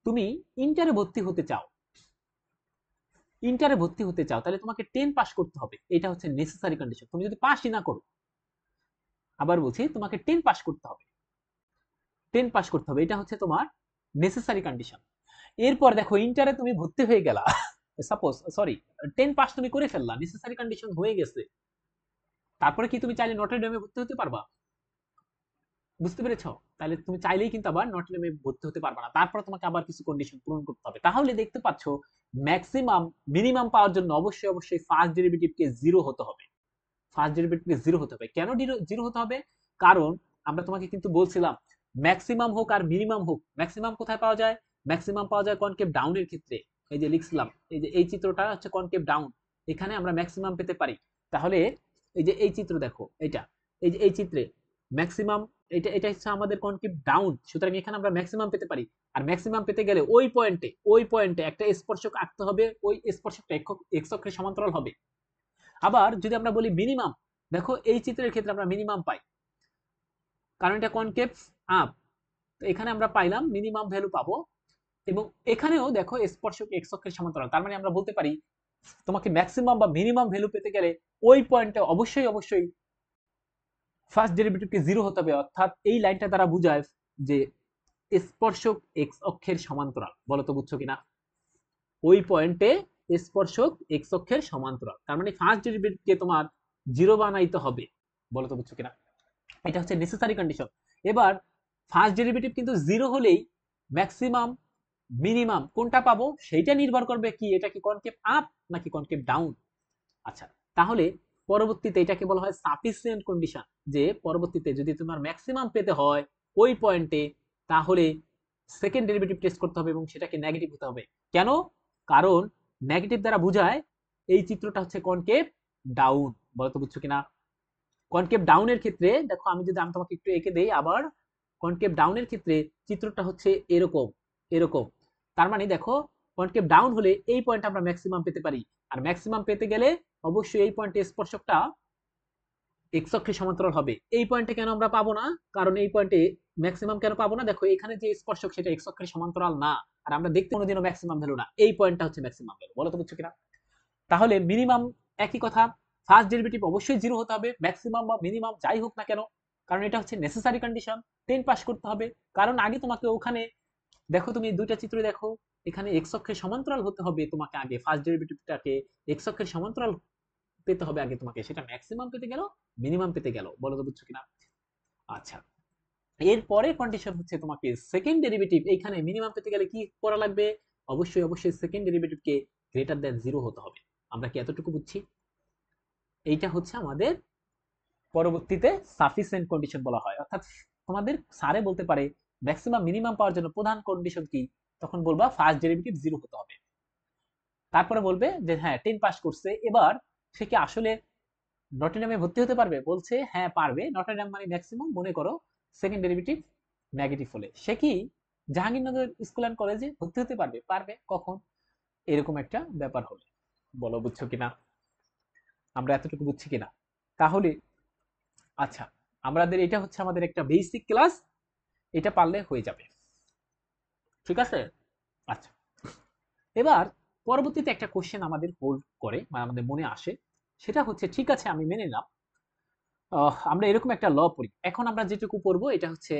তুমি ইন্টারে ভর্তি হতে চাও, তাহলে তোমাকে 10 পাস করতে হবে, এটা হচ্ছে নেসেসারি কন্ডিশন। তুমি যদি পাসই না করো, আবার বলছি তোমাকে 10 পাস করতে হবে, 10 পাস করতে হবে, এটা হচ্ছে তোমার নেসেসারি কন্ডিশন। এরপর দেখো ইন্টারে তুমি ভর্তি হয়ে গেলা, সাপোজ সরি 10 পাস তুমি করে ফেললা, নেসেসারি কন্ডিশন হয়ে গেছে, তারপরে কি তুমি চাইলে নটর ডেমে ভর্তি হতে পারবা? বুঝতে পেরেছো? তাহলে তুমি চাইলেই কিন্তু আবার নটর ডেমে ভর্তি হতে পারবা না, তারপর তোমাকে আবার কিছু কন্ডিশন পূরণ করতে হবে। তাহলে দেখতে পাচ্ছো ম্যাক্সিমাম মিনিমাম পাওয়ার জন্য অবশ্যই অবশ্যই ফার্স্ট ডেরিভেটিভকে 0 হতে হবে। ফার্স্ট ডেরিভেটিভকে 0 হতে হবে। কেন 0 হতে হবে? কারণ আমরা তোমাকে কিন্তু বলছিলাম ম্যাক্সিমাম হোক আর মিনিমাম হোক, ম্যাক্সিমাম কোথায় পাওয়া যায়? ম্যাক্সিমাম পাওয়া যায় কনকেভ ডাউনের ক্ষেত্রে। এই যে লিখছিলাম, এই যে এই চিত্রটা হচ্ছে কনকেভ ডাউন, এখানে আমরা ম্যাক্সিমাম পেতে পারি। তাহলে এই যে এই চিত্র দেখো, এটা এই যে এই চিত্রে ম্যাক্সিমাম, এটা হচ্ছে আমাদের কনকেভ ডাউন, সুতরাং এখানে আমরা ম্যাক্সিমাম পেতে পারি। আর ম্যাক্সিমাম পেতে গেলে ওই পয়েন্টে একটা স্পর্শক আঁকতে হবে, ওই স্পর্শকটা এক্স অক্ষের সমান্তরাল হবে। আবার যদি আমরা বলি মিনিমাম, দেখো এই চিত্রের ক্ষেত্রে আমরা মিনিমাম পাই, কারণ এটা কনকেভ আপ, তো এখানে আমরা পাইলাম মিনিমাম ভ্যালু পাবো। এবং এখানেও দেখো স্পর্শক এক্স অক্ষের সমান্তরাল, তার মানে আমরা বলতে পারি তোমাকে ম্যাক্সিমাম বা মিনিমাম ভ্যালু পেতে গেলে ওই পয়েন্টে অবশ্যই অবশ্যই ফার্স্ট ডেরিভেটিভকে 0 হতে হবে। অর্থাৎ এই লাইনটা দ্বারা বোঝায় যে স্পর্শক এক্স অক্ষের সমান্তরাল। বলো তো বুঝছো কিনা? ওই পয়েন্টে স্পর্শক এক্স অক্ষের সমান্তরাল, তার মানে ফার্স্ট ডেরিভেটিভকে তোমার 0 বানাইতে হবে। বলো তো বুঝছো কিনা? এটা হচ্ছে নেসেসারি কন্ডিশন। এবার ফার্স্ট ডেরিভেটিভ কিন্তু 0 হলেই ম্যাক্সিমাম মিনিমাম কোনটা পাবো সেইটা নির্ভর করবে কি এটা কি কনকেভ আপ নাকি কনকেভ ডাউন। আচ্ছা, তাহলে পরবর্তীতে এটাকে বলা হয় সাফিসিয়েন্ট কন্ডিশন, যে পরবর্তীতে যদি তোমার ম্যাক্সিমাম পেতে হয় ওই পয়েন্টে, তাহলে সেকেন্ড ডেরিভেটিভ টেস্ট করতে হবে এবং সেটাকে নেগেটিভ হতে হবে। কেন? কারণ নেগেটিভ দ্বারা বোঝায় এই চিত্রটা হচ্ছে কনকেভ ডাউন। বলতো বুঝছো কিনা? কনকেভ ডাউনের ক্ষেত্রে দেখো, আমি তোমাকে একটু এঁকে দেই আবার। কনকেভ ডাউনের ক্ষেত্রে চিত্রটা হচ্ছে এরকম এরকম। তার মানে দেখো, কনকেভ ডাউন হলে এই পয়েন্ট আমরা ম্যাক্সিমাম পেতে পারি, আর ম্যাক্সিমাম পেতে গেলে অবশ্যই এই পয়েন্টে স্পর্শকটা এক্স অক্ষের সমান্তরাল হবে। এই পয়েন্টে কেন আমরা পাবো না? কারণ এই পয়েন্টে ম্যাক্সিমাম কেন পাবো না? দেখো, এখানে যে স্পর্শক সেটা এক্স অক্ষের সমান্তরাল না, আর আমরা দেখতে কোনোদিনও ম্যাক্সিমাম ভ্যালু না। এই পয়েন্টটা হচ্ছে ম্যাক্সিমাম ভ্যালু। বলো তো বুঝছো কিনা? তাহলে মিনিমাম একই কথা, ফার্স্ট ডেরিভেটিভ অবশ্যই জিরো হতে হবে, ম্যাক্সিমাম বা মিনিমাম যাই হোক না কেন, কারণ এটা হচ্ছে নেসেসারি কন্ডিশন। 10 পাস করতে হবে, কারণ আগে তোমাকে ওখানে দেখো, তুমি দুইটা চিত্র দেখো, এখানে এক্স অক্ষের সমান্তরাল হতে হবে তোমাকে আগে, ফার্স্ট ডেরিভেটিভটাকে এক্স অক্ষের সমান্তরাল পেতে হবে আগে তোমাকে, সেটা ম্যাক্সিমাম পেতে গেল মিনিমাম পেতে গেল। বলো তো বুঝছো কিনা? আচ্ছা, এরপরে কন্ডিশন হচ্ছে তোমাকে সেকেন্ড ডেরিভেটিভ, এইখানে মিনিমাম পেতে গেলে কি করা লাগবে? অবশ্যই সেকেন্ড ডেরিভেটিভকে গ্রেটার দ্যান জিরো হতে হবে। আমরা কি এতটুকু বুঝছি? এইটা হচ্ছে আমাদের পরবর্তীতে সাফিসিয়েন্ট কন্ডিশন বলা হয়। অর্থাৎ তোমাদের স্যারে বলতে পারে ম্যাক্সিমাম মিনিমাম পাওয়ার জন্য প্রধান কন্ডিশন কি, তখন বলবা ফার্স্ট ডেরিভেটিভ জিরো হতে হবে। তারপরে বলবে যে হ্যাঁ 10 পাস করছে, এবার সে কি আসলে নটিনামে ভর্তি হতে পারবে? বলছে হ্যাঁ পারবে। নটিনাম মানে ম্যাক্সিমাম, মনে করো সেকেন্ড ডেরিভেটিভ নেগেটিভ হলে সে কি জাহাঙ্গীরনগর স্কুল অ্যান্ড কলেজে ভর্তি হতে পারবে? পারবে। কখন? এরকম একটা ব্যাপার হলে। বলো বুঝছো কিনা? আমরা এতটুকু বুঝছি কিনা? তাহলে আচ্ছা, আমাদের এটা হচ্ছে আমাদের একটা বেসিক ক্লাস, এটা পারলে হয়ে যাবে। ঠিক আছে? আচ্ছা, এবার পরবর্তীতে একটা কোশ্চেন আমাদের হোল্ড করে, মানে আমাদের মনে আসে, সেটা হচ্ছে ঠিক আছে আমি মেনে নিলাম, আমরা এরকম একটা ল পড়ি, এখন আমরা যেটুকু পড়বো এটা হচ্ছে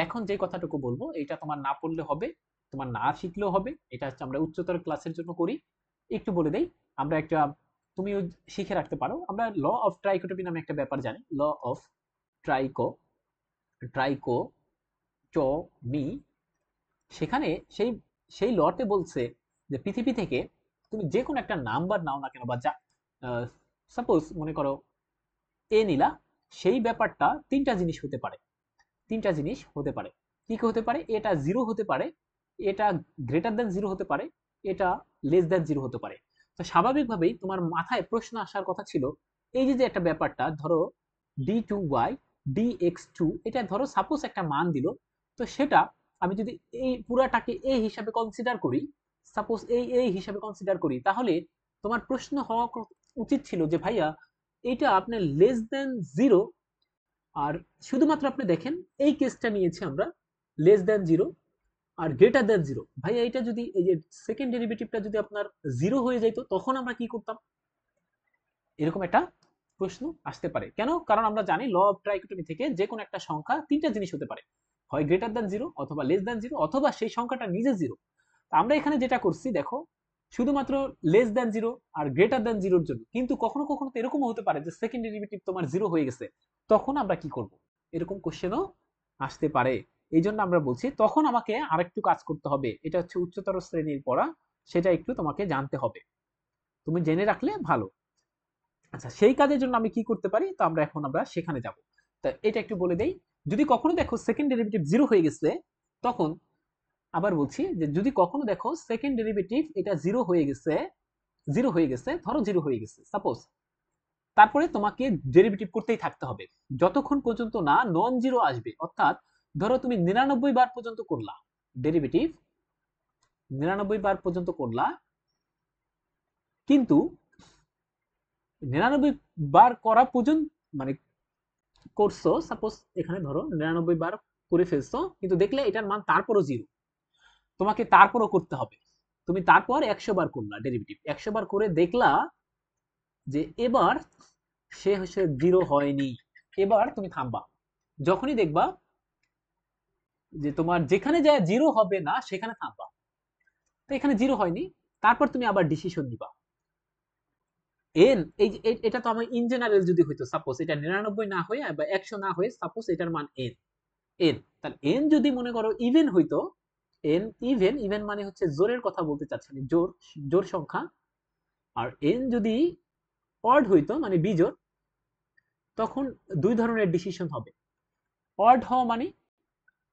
এখন যে কথাটুকু বলবো এটা তোমার না পড়লে হবে, তোমার না শিখলেও হবে, এটা হচ্ছে আমরা উচ্চতর ক্লাসের জন্য করি। একটু বলে দেই, আমরা একটা, তুমিও শিখে রাখতে পারো, আমরা ল অফ ট্রাইকোটমি নামে একটা ব্যাপার জানি। ল অফ ট্রাইকো ট্রাইকো মি, সেখানে সেই সেই লতে বলছে যে পৃথিবী থেকে তুমি যে কোনো একটা নাম্বার নাও না কেন, বা যা সাপোজ মনে করো এ নিলা, সেই ব্যাপারটা তিনটা জিনিস হতে পারে। তিনটা জিনিস হতে পারে। কি কি হতে পারে? এটা জিরো হতে পারে, এটা গ্রেটার দ্যান জিরো হতে পারে, এটা লেস দ্যান জিরো হতে পারে। তো স্বাভাবিকভাবেই তোমার মাথায় প্রশ্ন আসার কথা ছিল, এই যে যে একটা ব্যাপারটা ধরো d2y dx2, এটা ধরো সাপোজ একটা মান দিল, তো সেটা আমি যদি এই পুরাটাকে a হিসাবে কনসিডার করি, সাপোজ এই হিসাবে কনসিডার করি, তাহলে তোমার প্রশ্ন হওয়া উচিত ছিল যে ভাইয়া এটা আপনি লেস দ্যান জিরো, আর শুধুমাত্র আপনি দেখেন এই কেসটা নিয়েছি আমরা, লেস দ্যান জিরো আর গ্রেটার দ্যান জিরো। ভাইয়া এটা যদি এই যে সেকেন্ড ডেরিভেটিভটা যদি আপনার জিরো হয়ে যাইতো, তখন আমরা কি করতাম? এরকম একটা প্রশ্ন আসতে পারে। কেন? কারণ আমরা জানি ল অফ ট্রাইকোটমি থেকে যে কোনো একটা সংখ্যা তিনটা জিনিস হতে পারে, হয় গ্রেটার দ্যান জিরো, অথবা লেস দ্যান জিরো, অথবা সেই সংখ্যাটা নিজে জিরো। আমরা এখানে যেটা করছি দেখো, শুধুমাত্র লেস দ্যান জিরো আর গ্রেটার দ্যান জিরোর জন্য, কিন্তু কখনো কখনো তো এরকমও হতে পারে যে সেকেন্ড ডেরিভেটিভ তোমার জিরো হয়ে গেছে, তখন আমরা কি করব? এরকম কোশ্চেনও আসতে পারে। এই জন্য আমরা বলছি তখন আমাকে আরেকটু কাজ করতে হবে, এটা হচ্ছে উচ্চতর শ্রেণীর পড়া, সেটা একটু তোমাকে জানতে হবে, তুমি জেনে রাখলে ভালো। আচ্ছা, সেই কাজের জন্য আমি কি করতে পারি, তো আমরা সেখানে যাব। তা এটা একটু বলে দেই, যদি কখনো দেখো সেকেন্ড ডেরিভেটিভ জিরো হয়ে গেছে, তখন আবার বলছি যে যদি কখনো দেখো সেকেন্ড ডেরিভেটিভ এটা জিরো হয়ে গেছে, ধরো জিরো হয়ে গেছে সাপোজ, তারপরে তোমাকে ডেরিভেটিভ করতেই থাকতে হবে যতক্ষণ পর্যন্ত না নন জিরো আসবে। অর্থাৎ ধরো তুমি 99 বার পর্যন্ত করলা ডেরিভেটিভ, 99 বার পর্যন্ত করলা, কিন্তু 99 বার করা পর্যন্ত, মানে করছো সাপোজ, এখানে ধরো 99 বার করে ফেলছো, কিন্তু দেখলে এটার মান তারপরও জিরো, তোমাকে তারপরও করতে হবে। তুমি তারপর 100 বার করলা ডেরিভেটিভ, 100 বার করে দেখলা যে এবার সে হচ্ছে জিরো হয়নি, এবার তুমি থামবা। যখনই দেখবা যে তোমার যেখানে যায় জিরো হবে না, সেখানে থামবা। তো এখানে জিরো হয়নি, তারপর তুমি আবার ডিসিশন নিবা। এন এই এটা তো আমার ইন জেনারেল যদি হইতো, সাপোজ এটা 99 না হয়ে বা 100 না হয়ে সাপোজ এটার মান এন, তাহলে এন যদি মনে করো ইভেন হইতো, এন ইভেন, ইভেন মানে হচ্ছে জোরের কথা বলতে চাচ্ছি আমি, জোর, জোর সংখ্যা। আর এন যদি অড হইতো মানে বিজোড়, তখন দুই ধরনের ডিসিশন হবে। অড হওয়া মানে,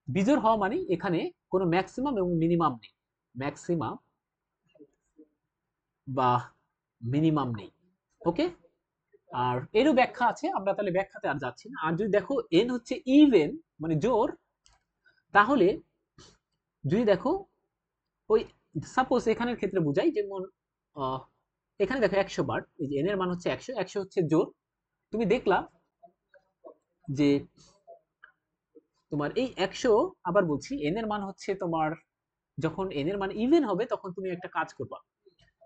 বিজোড় হওয়া মানে এখানে কোনো ম্যাক্সিমাম এবং মিনিমাম নেই, ম্যাক্সিমাম বা মিনিমাম নেই। ওকে, আর এরও ব্যাখ্যা আছে, আমরা তাহলে ব্যাখ্যাতে আর যাচ্ছি না। আর যদি দেখো এন হচ্ছে ইভেন মানে জোর, তাহলে যদি দেখো ওই সাপোজ এখানের ক্ষেত্রে বুঝাই, যেমন এখানে দেখো 100 বার, এই যে এন এর মান হচ্ছে 100, 100 হচ্ছে জোর। তুমি দেখলা যে তোমার এই 100, আবার বলছি এন এর মান হচ্ছে তোমার, যখন এন এর মান ইভেন হবে তখন তুমি একটা কাজ করবা,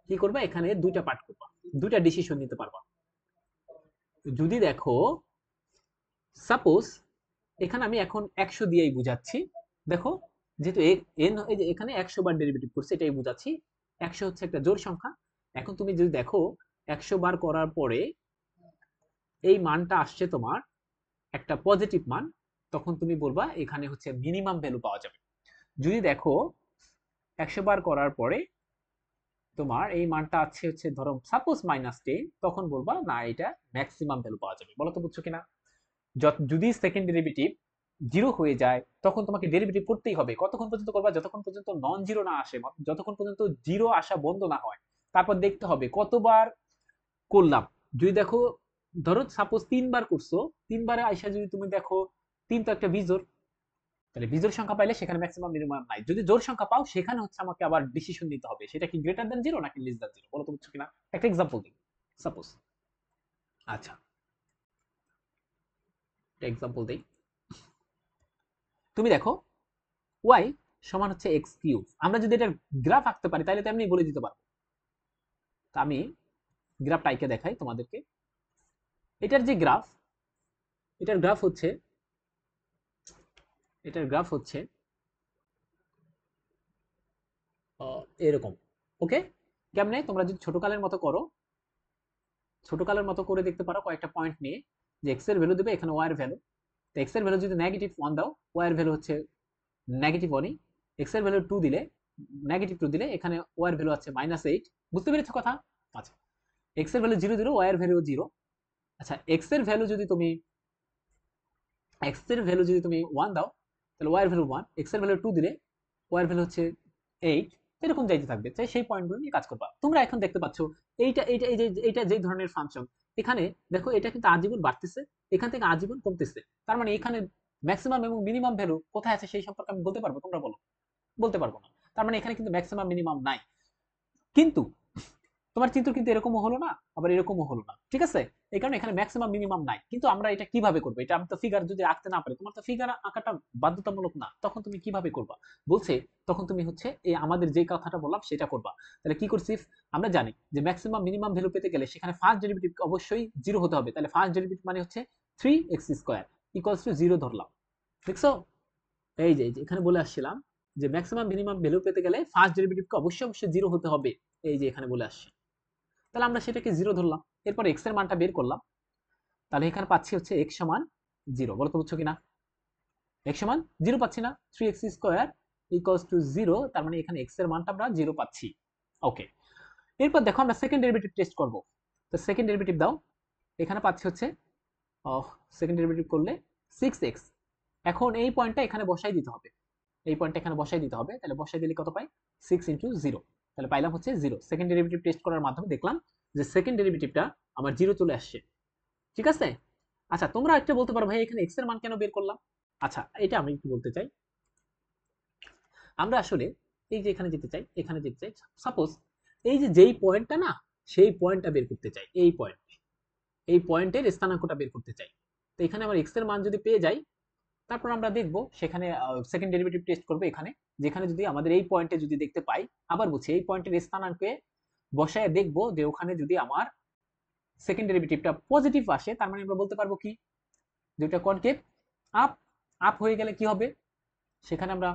কি করবা, এখানে দুইটা পার্ট করবা, দুইটা ডিসিশন নিতে পারবা। যদি দেখো সাপোজ এখানে আমি এখন 100 দিয়েই বুঝাচ্ছি, দেখো যেহেতু এন এই যে এখানে 100 বার ডেরিভেটিভ করছে এটাই বুঝাচ্ছি, 100 হচ্ছে একটা জোড় সংখ্যা। এখন তুমি যদি দেখো 100 বার করার পরে এই মানটা আসছে তোমার একটা পজিটিভ মান, তখন তুমি বলবা এখানে হচ্ছে মিনিমাম ভ্যালু পাওয়া যাবে। যদি দেখো 100 বার করার পরে তোমার এই মানটা আছে হচ্ছে ধরো সাপোজ -10, তখন বলবা না এটা ম্যাক্সিমাম ভ্যালু পাওয়া যাবে। বলো তো বুঝছো কিনা? যদি সেকেন্ড ডেরিভেটিভ জিরো হয়ে যায় তখন তোমাকে ডেরিভেটিভ করতেই হবে। কতক্ষণ পর্যন্ত করবা? যতক্ষণ পর্যন্ত নন জিরো না আসে, যতক্ষণ পর্যন্ত জিরো আসা বন্ধ না হয়। তারপর দেখতে হবে কতবার করলাম। যদি দেখো ধরো সাপোজ 3 বার করছো, 3 বারে আইসা যদি তুমি দেখো 3 তো একটা বিজোড়, তাহলে বিজোড় সংখ্যা পাইলে সেখানে ম্যাক্সিমাম মিনিমাম নাই। যদি জোড় সংখ্যা পাও সেখানে হচ্ছে আমাকে আবার ডিসিশন নিতে হবে, সেটা কি গ্রেটার দ্যান জিরো নাকি লেস দ্যান জিরো। বলো তো বুঝছো কিনা? একটা এক্সাম্পল দিই সাপোজ। আচ্ছা, একটা এক্সাম্পল দিই। তুমি দেখো ওয়াই সমান হচ্ছে এক্স কিউব। আমরা যদি এটার গ্রাফ আঁকতে পারি তাহলে তো এমনি বলে দিতে পারবো। তা আমি গ্রাফটা আঁকে দেখাই তোমাদেরকে। এটার যে গ্রাফ, এটার গ্রাফ হচ্ছে, এটার গ্রাফ হচ্ছে এরকম। ওকে, কেমনে? তোমরা যদি ছোট কালের মতো করো, ছোট কালের মতো করে দেখতে পারো কয়েকটা পয়েন্ট নিয়ে, যে এক্স এর ভ্যালু দেবে এখানে ওয়াই এর ভ্যালু। তো এক্স এর ভ্যালু যদি -1 দাও, ওয়াই এর ভ্যালু হচ্ছে -1ই। এক্স এর ভ্যালু 2 দিলে, -2 দিলে এখানে ওয়াই এর ভ্যালু আছে -8। বুঝতে পেরেছো কথা? আচ্ছা, এক্স এর ভ্যালু 0 0, ওয়াই এর ভ্যালু 0। আচ্ছা, এক্স এর ভ্যালু যদি তুমি, এক্স এর ভ্যালু যদি তুমি 1 দাও তাহলে ওয়াই এর ভ্যালু 1, এক্স এর ভ্যালু 2 দিলে ওয়াই এর ভ্যালু হচ্ছে 8। এরকম যাইতে থাকবে, তাই সেই পয়েন্টগুলো নিয়ে কাজ করবা। তোমরা এখন দেখতে পাচ্ছ এইটা এইটা এই যে এইটা যে ধরনের ফাংশন, এখানে দেখো এটা কিন্তু আজীবন বাড়তেছে, এখান থেকে আজীবন কমতেছে। তার মানে এখানে ম্যাক্সিমাম এবং মিনিমাম ভ্যালু কোথায় আছে সেই সম্পর্কে আমি বলতে পারবো? তোমরা বলো। বলতে পারবো না। তার মানে এখানে কিন্তু ম্যাক্সিমাম মিনিমাম নাই। কিন্তু তোমার চিত্র কিন্তু এরকমও হলো না, আবার এরকমও হলো না, ঠিক আছে? এই কারণে এখানে ম্যাক্সিমাম মিনিমাম নাই। কিন্তু আমরা এটা কিভাবে করবো? এটা আমি তো ফিগার যদি আঁকতে না পারি, তোমার তো ফিগার আঁকাটা বাধ্যতামূলক না, তখন তুমি কিভাবে করবা বলছে? তখন তুমি হচ্ছে এই আমাদের যে কথাটা বললাম সেটা করবা। তাহলে কি করছি? আমরা জানি যে ম্যাক্সিমাম মিনিমাম ভ্যালু পেতে গেলে সেখানে ফার্স্ট ডেরিভেটিভ অবশ্যই জিরো হতে হবে। তাহলে ফার্স্ট ডেরিভেটিভ মানে হচ্ছে 3x² ইকুয়ালস টু 0 ধরলাম। দেখছো? এই যে এখানে বলে আসছিলাম যে ম্যাক্সিমাম মিনিমাম ভ্যালু পেতে গেলে ফার্স্ট ডেরিভেটিভকে অবশ্যই অবশ্যই জিরো হতে হবে। এই যে এখানে বলে আসছে। তাহলে আমরা সেটাকে জিরো ধরলাম, এরপর এক্স এর মানটা বের করলাম। তাহলে এখানে পাচ্ছি হচ্ছে এক্স সমান জিরো। বলো তো বুঝছো কিনা? এক্স সমান জিরো পাচ্ছি না, 3x² ইকুয়ালস টু 0। তার মানে এখানে এক্স এর মানটা আমরা জিরো পাচ্ছি। ওকে, এরপর দেখো আমরা সেকেন্ড ডেরিভেটিভ টেস্ট করব। তো সেকেন্ড ডেরিভেটিভ দাও, এখানে পাচ্ছি হচ্ছে সেকেন্ড ডেরিভেটিভ করলে 6x। এখন এই পয়েন্টটা এখানে বসাই দিতে হবে, এই পয়েন্টটা এখানে বসাই দিতে হবে। তাহলে বসাই দিলে কত পাই? 6 ইন্টু 0। তাহলে পাইলাম হচ্ছে 0। সেকেন্ড ডেরিভেটিভ টেস্ট করার মাধ্যমে দেখলাম যে সেকেন্ড ডেরিভেটিভটা আমার 0 চলে আসছে। ঠিক আছে? আচ্ছা, তোমরা একটা বলতে পারো ভাই এখানে এক্স এর মান কেন বের করলাম? আচ্ছা, এটা আমি একটু বলতে চাই। আমরা আসলে এই যে এখানে যেতে চাই, এখানে যেতে চাই, সাপোজ এই যে যেই পয়েন্টটা না, সেই পয়েন্টটা বের করতে চাই। এই পয়েন্ট, এই পয়েন্টের স্থানাঙ্কটা বের করতে চাই। তো এখানে আমার এক্স এর মান যদি পেয়ে যাই, তারপর আমরা দেখব সেখানে সেকেন্ড ডেরিভেটিভ টেস্ট করব এখানে, যেখানে যদি আমাদের এই পয়েন্টে যদি দেখতে পাই, আবার বলছি এই পয়েন্টের স্থানাঙ্কে বসায় দেখব যে ওখানে যদি আমার সেকেন্ড ডেরিভেটিভটা পজিটিভ আসে, তার মানে আমরা বলতে পারবো কি, দুইটা কনকেভ আপ, আপ হয়ে গেলে কি হবে? সেখানে আমরা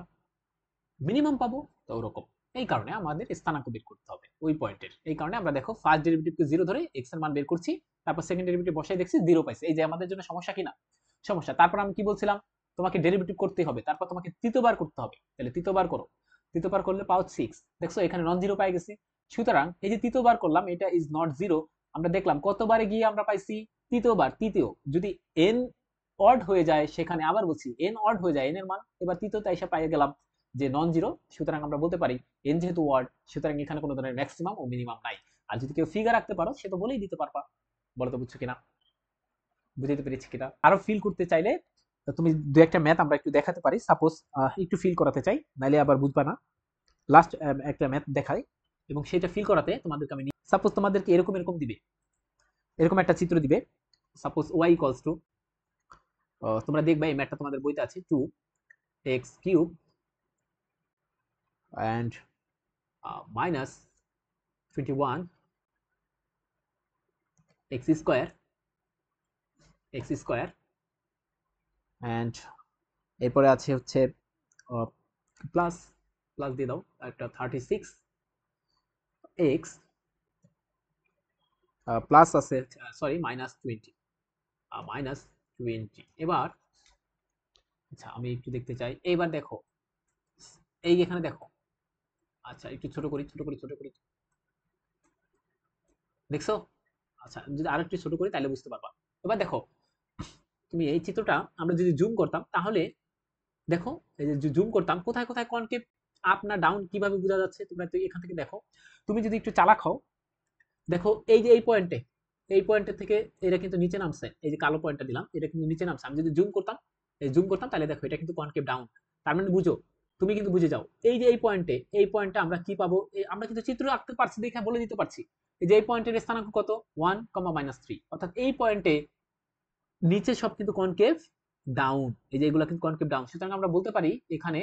মিনিমাম পাবো। তো ওরকম, এই কারণে আমাদের স্থানাঙ্ক বের করতে হবে ওই পয়েন্টের। এই কারণে আমরা দেখো ফার্স্ট ডেরিভেটিভকে 0 ধরে এক্স এর মান বের করছি, তারপর সেকেন্ড ডেরিভেটিভ বসাই দেখছি 0 পাইছে। এই যে আমাদের জন্য সমস্যা কিনা? সমস্যা। তারপর আমি কি বলছিলাম? তোমাকে ডেরিভেটিভ করতে হবে, তারপর তোমাকে তৃতীয়বার করতে হবে। তাহলে তৃতীয়বার করো। তৃতীয়বার করলে পাও 6। দেখছো এখানে নন জিরো পাই গেছি। সুতরাং এই যে তৃতীয়বার করলাম এটা ইজ নট জিরো। আমরা দেখলাম কতবারে গিয়ে আমরা পাইছি তৃতীয়বার, তৃতীয়। যদি n অড হয়ে যায়, সেখানে আবার বলছি n অড হয়ে যায়, n এর মান এবার তৃতীয়তে এসে পাই গেলাম যে নন জিরো। সুতরাং আমরা বলতে পারি n যেহেতু ওয়ার্ড, সুতরাং এখানে কোনো ধরনের ম্যাক্সিমাম ও মিনিমাম নাই। আর যদি কেউ ফিগার রাখতে পারো সে তো বলেই দিতে পারবা। বলো তো বুঝছো কিনা, বুঝাইতে পেরেছি কিনা? আরো ফিল করতে চাইলে তুমি দু একটা ম্যাথ আমরা একটু দেখাতে পারি, সাপোজ একটু ফিল করাতে চাই, নাইলে আবার বুঝবা না। লাস্ট একটা ম্যাথ দেখাই এবং সেটা ফিল করাতে তোমাদেরকে আমি সাপোজ তোমাদেরকে এরকম এরকম দিবে, এরকম একটা চিত্র দিবে। সাপোজ ওয়াই ইকুয়ালস টু, তোমরা দেখবে এই ম্যাথটা তোমাদের বইতে আছে, 2x³ and minus 21 x square and এরপরে আছে হচ্ছে প্লাস প্লাস দিয়ে দাও একটা 36x প্লাস আছে, সরি -20 এবার আচ্ছা আমি একটু দেখতে চাই। এইবার দেখো এই এখানে দেখো, আচ্ছা একটু ছোট করি দেখছো? আচ্ছা যদি আরো একটু ছোট করি তাহলে বুঝতে পারবা। এবার দেখো তুমি এই চিত্রটা আমরা যদি জুম করতাম তাহলে দেখো, এই যে জুম করতাম কোথায় কোথায় কনকেভ আপ না ডাউন কিভাবে বোঝা যাচ্ছে তোমরা তো এখান থেকে দেখো। তুমি যদি একটু চালাক হও, দেখো এই যে এই পয়েন্টের থেকে এটা কিন্তু নিচে নামছে, এই যে কালো পয়েন্টটা দিলাম এটা কিন্তু নিচে নামছে। আমি যদি জুম করতাম তাহলে দেখো এটা কিন্তু কনকেভ ডাউন। তার মানে বুঝো, তুমি কিন্তু বুঝে যাও এই যে এই পয়েন্টে আমরা কি পাবো। আমরা কিন্তু চিত্র আঁকতে পারছি, দেখে বলে দিতে পারছি। এই যে এই পয়েন্টের স্থানাঙ্ক কত 1, -3, অর্থাৎ এই পয়েন্টে নিচে সব কিন্তু কনকেভ ডাউন। এই যে এগুলো কিন্তু কনকেভ ডাউন। সুতরাং আমরা বলতে পারি এখানে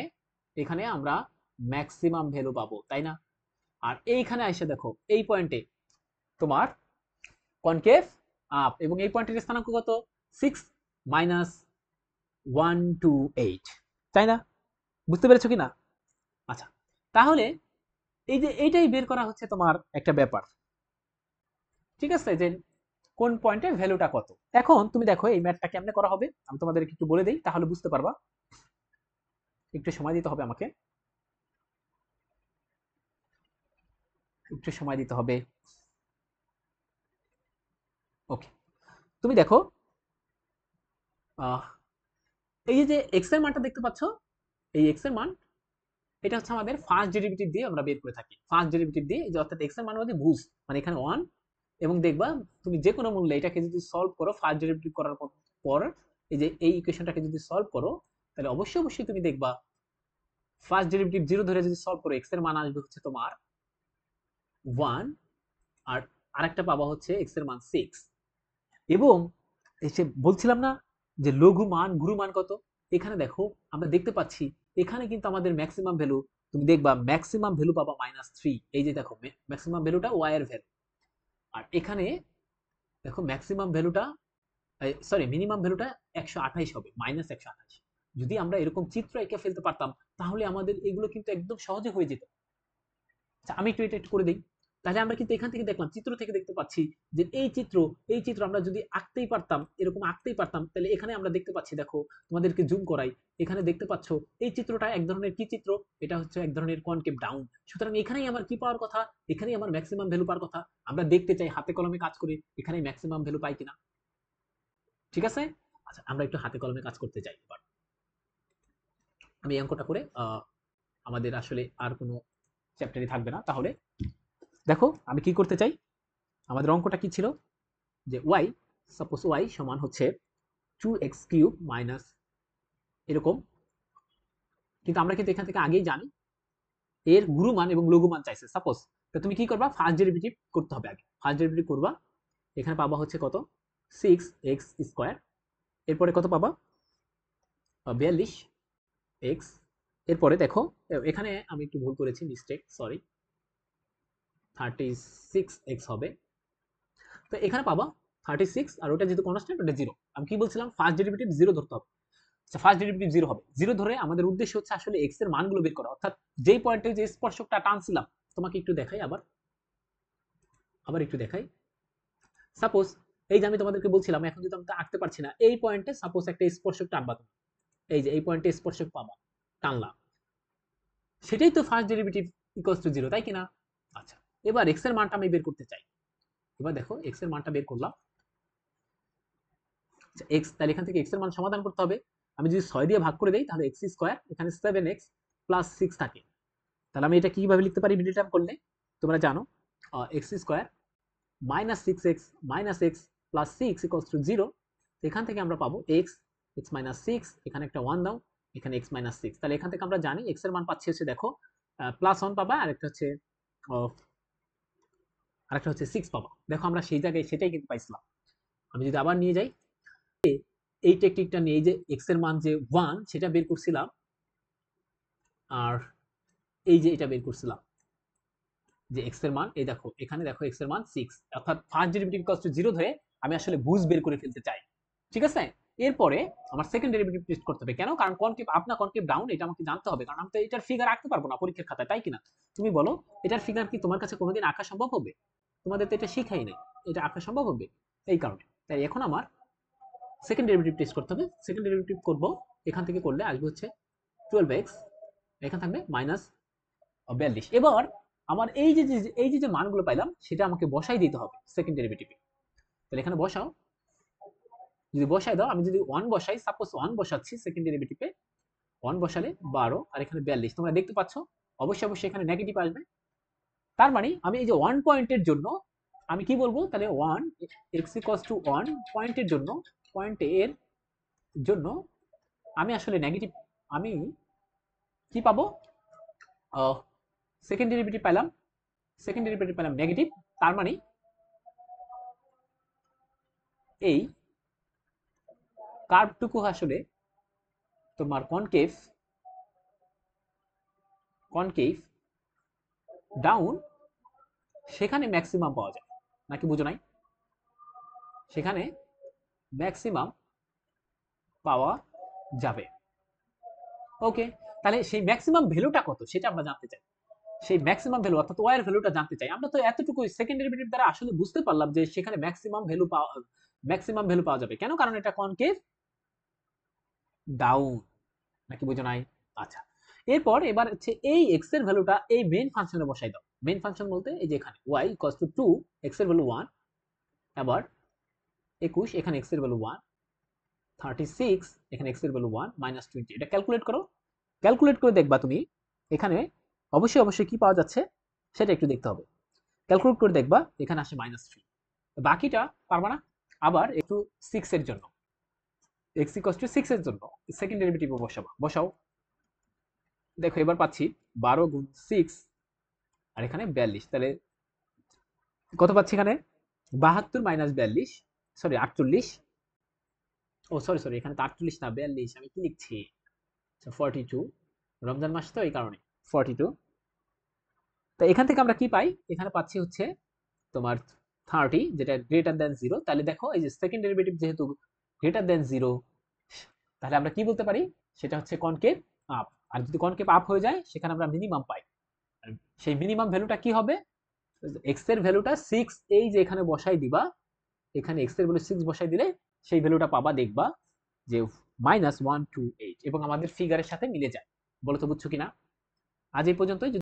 এখানে আমরা ম্যাক্সিমাম ভ্যালু পাবো, তাই না? আর এইখানে এসে দেখো এই পয়েন্টে তোমার কনকেভ আপ এবং এই পয়েন্টের স্থানাঙ্ক কত 6 -128, তাই না? বুঝতে পেরেছো কিনা? আচ্ছা তাহলে এই যে এইটাই বের করা হচ্ছে তোমার একটা ব্যাপার, ঠিক আছে, যে কোন পয়েন্টে ভ্যালুটা কত। এখন তুমি দেখো এই ম্যাথটা কেমনে করা হবে আমি তোমাদেরকে একটু বলে দিই, তাহলে বুঝতে পারবা। একটু সময় দিতে হবে আমাকে, একটু সময় দিতে হবে। ওকে, তুমি দেখো এই যে এক্স এর মানটা দেখতে পাচ্ছ, এই এক্স এর মান এটা হচ্ছে আমাদের ফার্স্ট ডেরিভেটিভ দিয়ে আমরা বের করে থাকি। ফার্স্ট ডেরিভেটিভ দিয়ে যে অর্থাৎ এক্স এর মান হচ্ছে ভুজ, মানে এখানে 1 এবং দেখবা তুমি যে কোনো মূল্যে এটাকে যদি সলভ করো ফার্স্ট ডেরিভেটিভ করার পর এই যে এই ইকুয়েশনটাকে যদি সলভ করো তাহলে অবশ্যই তুমি দেখবা ফার্স্ট ডেরিভেটিভ 0 ধরে যদি সলভ করো এক্স এর মান আসবে হচ্ছে তোমার 1, আর আরেকটা পাবা হচ্ছে এক্স এর মান 6। এবং এসে বলছিলাম না যে লঘু মান গুরু মান কত, এখানে দেখো আমরা দেখতে পাচ্ছি এখানে কিন্তু আমাদের ম্যাক্সিমাম ভ্যালু, তুমি দেখবা ম্যাক্সিমাম ভ্যালু পাবা -3। এই যে দেখো ম্যাক্সিমাম ভ্যালুটা ওয়াই এর ভ্যালু, আর এখানে দেখো ম্যাক্সিমাম ভ্যালুটা সরি মিনিমাম ভ্যালুটা 128 হবে, -128। যদি আমরা এরকম চিত্র এঁকে ফেলতে পারতাম তাহলে আমাদের এগুলো কিন্তু একদম সহজে হয়ে যেত। আচ্ছা আমি একটু এটা একটু করে দিই। তাহলে আমরা কিন্তু এখান থেকে দেখলাম, চিত্র থেকে দেখতে পাচ্ছি যে এই চিত্র আমরা যদি আঁকতেই পারতাম, এরকম আঁকতেই পারতাম, তাহলে এখানে আমরা দেখতে পাচ্ছি, দেখো তোমাদেরকে জুম করাই, এখানে দেখতে পাচ্ছ এই চিত্রটা এক ধরনের কি চিত্র, এটা হচ্ছে এক ধরনের কনকেভ ডাউন। সুতরাং এখানেই আমার কি পাওয়ার কথা, এখানেই আমার ম্যাক্সিমাম ভ্যালু পাওয়ার কথা। আমরা দেখতে চাই হাতে কলমে কাজ করে এখানেই ম্যাক্সিমাম ভ্যালু পাই কিনা, ঠিক আছে? আচ্ছা আমরা একটু হাতে কলমে কাজ করতে চাই। এবার আমি এই অঙ্কটা করে আমাদের আসলে আর কোনো চ্যাপ্টারই থাকবে না। তাহলে দেখো আমি কি করতে চাই, আমাদের অঙ্কটা কি ছিল যে y, সাপোজ y সমান হচ্ছে 2x³ মাইনাস এরকম, কিন্তু আমরা কিন্তু এখান থেকে আগেই জানি এর গুরু মান এবং লঘু মান চাইছে। সাপোজ তো তুমি কি করবা, ফার্স্ট ডেরিভেটিভ করতে হবে আগে। ফার্স্ট ডেরিভেটিভ করবা, এখানে পাবা হচ্ছে কত 6x², এরপরে কত পাবা 42x, এরপরে দেখো এখানে আমি একটু ভুল করেছি, মিস্টেক, সরি, 36x হবে। তো এখানে পাবা 36, আর ওটা যেহেতু কনস্ট্যান্ট ওটা 0। আমি কি বলছিলাম, ফার্স্ট ডেরিভেটিভ 0 ধরতে হবে। আচ্ছা ফার্স্ট ডেরিভেটিভ 0 হবে, 0 ধরে আমাদের উদ্দেশ্য হচ্ছে আসলে x এর মানগুলো বের করা, অর্থাৎ যেই পয়েন্টে যে স্পর্শকটা টানছিলাম। তোমাকে একটু দেখাই, আবার একটু দেখাই। সাপোজ এই যে আমি তোমাদেরকে বলছিলাম এখন যদি আমি আঁকতে পারছি না, এই পয়েন্টে সাপোজ একটা স্পর্শক টানবা তুমি, এই যে এই পয়েন্টে স্পর্শক পাবা, টানলাম, সেটাই তো ফার্স্ট ডেরিভেটিভ ইকুয়ালস টু 0, তাই কিনা? আচ্ছা, এবার এক্স এর মানটা আমি বের করতে চাই। এবার দেখো এক্স এর মানটা বের করলাম। আচ্ছা, এক্স, তাহলে এখান থেকে এক্স এর মান সমাধান করতে হবে। আমি যদি 6 দিয়ে ভাগ করে দেই তাহলে এক্স স্কোয়ার, এখানে 7x প্লাস 6 থাকে। তাহলে আমি এটা কিভাবে লিখতে পারি মিডল টার্ম করলে? তোমরা জানো x square minus 6x minus x plus 6 equals to 0। এখান থেকে আমরা পাবো এক্স, এক্স মাইনাস 6, এখানে একটা 1 দাও, এখানে এক্স মাইনাস 6। তাহলে এখান থেকে আমরা জানি এক্স এর মান পাচ্ছি হচ্ছে, দেখো প্লাস 1 পাবা, আরেকটা হচ্ছে আরেকটা হচ্ছে 6 পাবা। দেখো আমরা সেই জায়গায় সেটাই কিন্তু পাইছিলাম। আমি যদি আবার নিয়ে যাই এই টেকনিকটা নিয়ে, এই যে এক্স এর মান যে 1 সেটা বের করছিলাম, আর এই যে এটা বের করছিলাম যে এক্স এর মান, এই দেখো এখানে দেখো এক্স এর মান 6, অর্থাৎ ফার্স্ট ডেরিভেটিভ ইকুয়ালস টু 0 ধরে আমি আসলে বুঝ বের করে ফেলতে চাই। ঠিক আছে? এরপরে আমার সেকেন্ড ডেরিভেটিভ টেস্ট করতে হবে। কেন? কারণ কনকেভ আপ না কনকেভ ডাউন এটা আমাকে জানতে হবে, কারণ আমি তো এটার ফিগার আঁকতে পারবো না পরীক্ষার খাতায়, তাই কিনা? তুমি বলো, এটার ফিগার কি তোমার কাছে কোনোদিন আঁকা সম্ভব হবে? তোমাদের তো এটা শিখাই নাই, এটা আঁকা সম্ভব হবে? এই কারণে তাই এখন আমার সেকেন্ড ডেরিভেটিভ টেস্ট করতে হবে। সেকেন্ড ডেরিভেটিভ করব, এখান থেকে করলে আসবে হচ্ছে 12x, এখানে থাকবে মাইনাস 42। এবার আমার এই যে মানগুলো পাইলাম সেটা আমাকে বসাই দিতে হবে সেকেন্ড ডেরিভেটিভে। তাহলে এখানে বসাও, যদি বসাই দাও, আমি যদি 1 বসাই, সাপোজ 1 বসাচ্ছি সেকেন্ড ডেরিভেটিভে, 1 বসালে 12 আর এখানে 42, তোমরা দেখতে পাচ্ছ অবশ্যই অবশ্যই এখানে নেগেটিভ আসবে। তার মানে আমি এই যে 1 পয়েন্টের জন্য আমি কি বলবো, তাহলে 1 x ইকুয়ালস টু 1 পয়েন্টের জন্য, পয়েন্টের জন্য আমি আসলে নেগেটিভ, আমি কি পাবো, সেকেন্ড ডেরিভেটিভ পেলাম, সেকেন্ড ডেরিভেটিভ পেলাম নেগেটিভ। তার মানে এই কার্ভটুকু আসলে তোমার কনকেভ, কনকেভ ডাউন, সেখানে ম্যাক্সিমাম পাওয়া যায়, নাকি বুঝো নাই? সেখানে ম্যাক্সিমাম পাওয়া যাবে। ওকে, তাহলে সেই ম্যাক্সিমাম ভ্যালুটা কত সেটা আমরা জানতে চাই। সেই ম্যাক্সিমাম ভ্যালু অর্থাৎ ওয়াই এর ভ্যালুটা জানতে চাই। আমরা তো এতটুকু সেকেন্ড ডেরিভেটিভ দ্বারা আসলে বুঝতে পারলাম যে সেখানে ম্যাক্সিমাম ভ্যালু পাওয়া যাবে। কেন? কারণ এটা কনকেভ ডাউন, নাকি বুঝো নাই? আচ্ছা, এরপর এবার হচ্ছে এই এক্স এর ভ্যালুটা এই মেইন ফাংশনে বসাই দাও। মেইন ফাংশন বলতে এই যে এখানে y ইকুয়ালস টু 2, এক্স এর ভ্যালু 1, আবার 21, এখানে এক্স এর ভ্যালু 1, 36, এখানে এক্স এর ভ্যালু 1, মাইনাস 20। এটা ক্যালকুলেট করো, ক্যালকুলেট করে দেখবা তুমি এখানে অবশ্যই অবশ্যই কি পাওয়া যাচ্ছে সেটা একটু দেখতে হবে। ক্যালকুলেট করে দেখবা এখানে আসে -3, বাকিটা পারবা না। আবার একটু 6 এর জন্য, x ইকুয়ালস টু 6 এর জন্য সেকেন্ড ডেরিভেটিভ বসাবা, বসাও। দেখো এবার পাচ্ছি 12 গুণ 6 আর এখানে 42, তাহলে কত পাচ্ছি এখানে? 72 মাইনাস 42, সরি 48, ও সরি সরি এখানে তো 48 না 42, আমি কি লিখছি? আচ্ছা 42, রমজান মাস তো এই কারণে 42। তো এখান থেকে আমরা কি পাই? এখানে পাচ্ছি হচ্ছে তোমার 30, যেটা গ্রেটার দেন 0। তাহলে দেখো এই যে সেকেন্ড ডেরিভেটিভ যেহেতু গ্রেটার দেন 0, তাহলে আমরা কি বলতে পারি? সেটা হচ্ছে কনকেভ আপ। আর যদি কনকেভ আপ হয়ে যায় সেখানে আমরা মিনিমাম পাই। আর সেই মিনিমাম ভ্যালুটা কি হবে? এক্স এর ভ্যালুটা 6, এই যে এখানে বসাই দিবা, এখানে এক্স এর ভ্যালু 6 বসাই দিলে সেই ভ্যালুটা পাবা, দেখবা যে -128, এবং আমাদের ফিগারের সাথে মিলে যায়। বলো তো বুঝছো কিনা? আজ এই পর্যন্তই।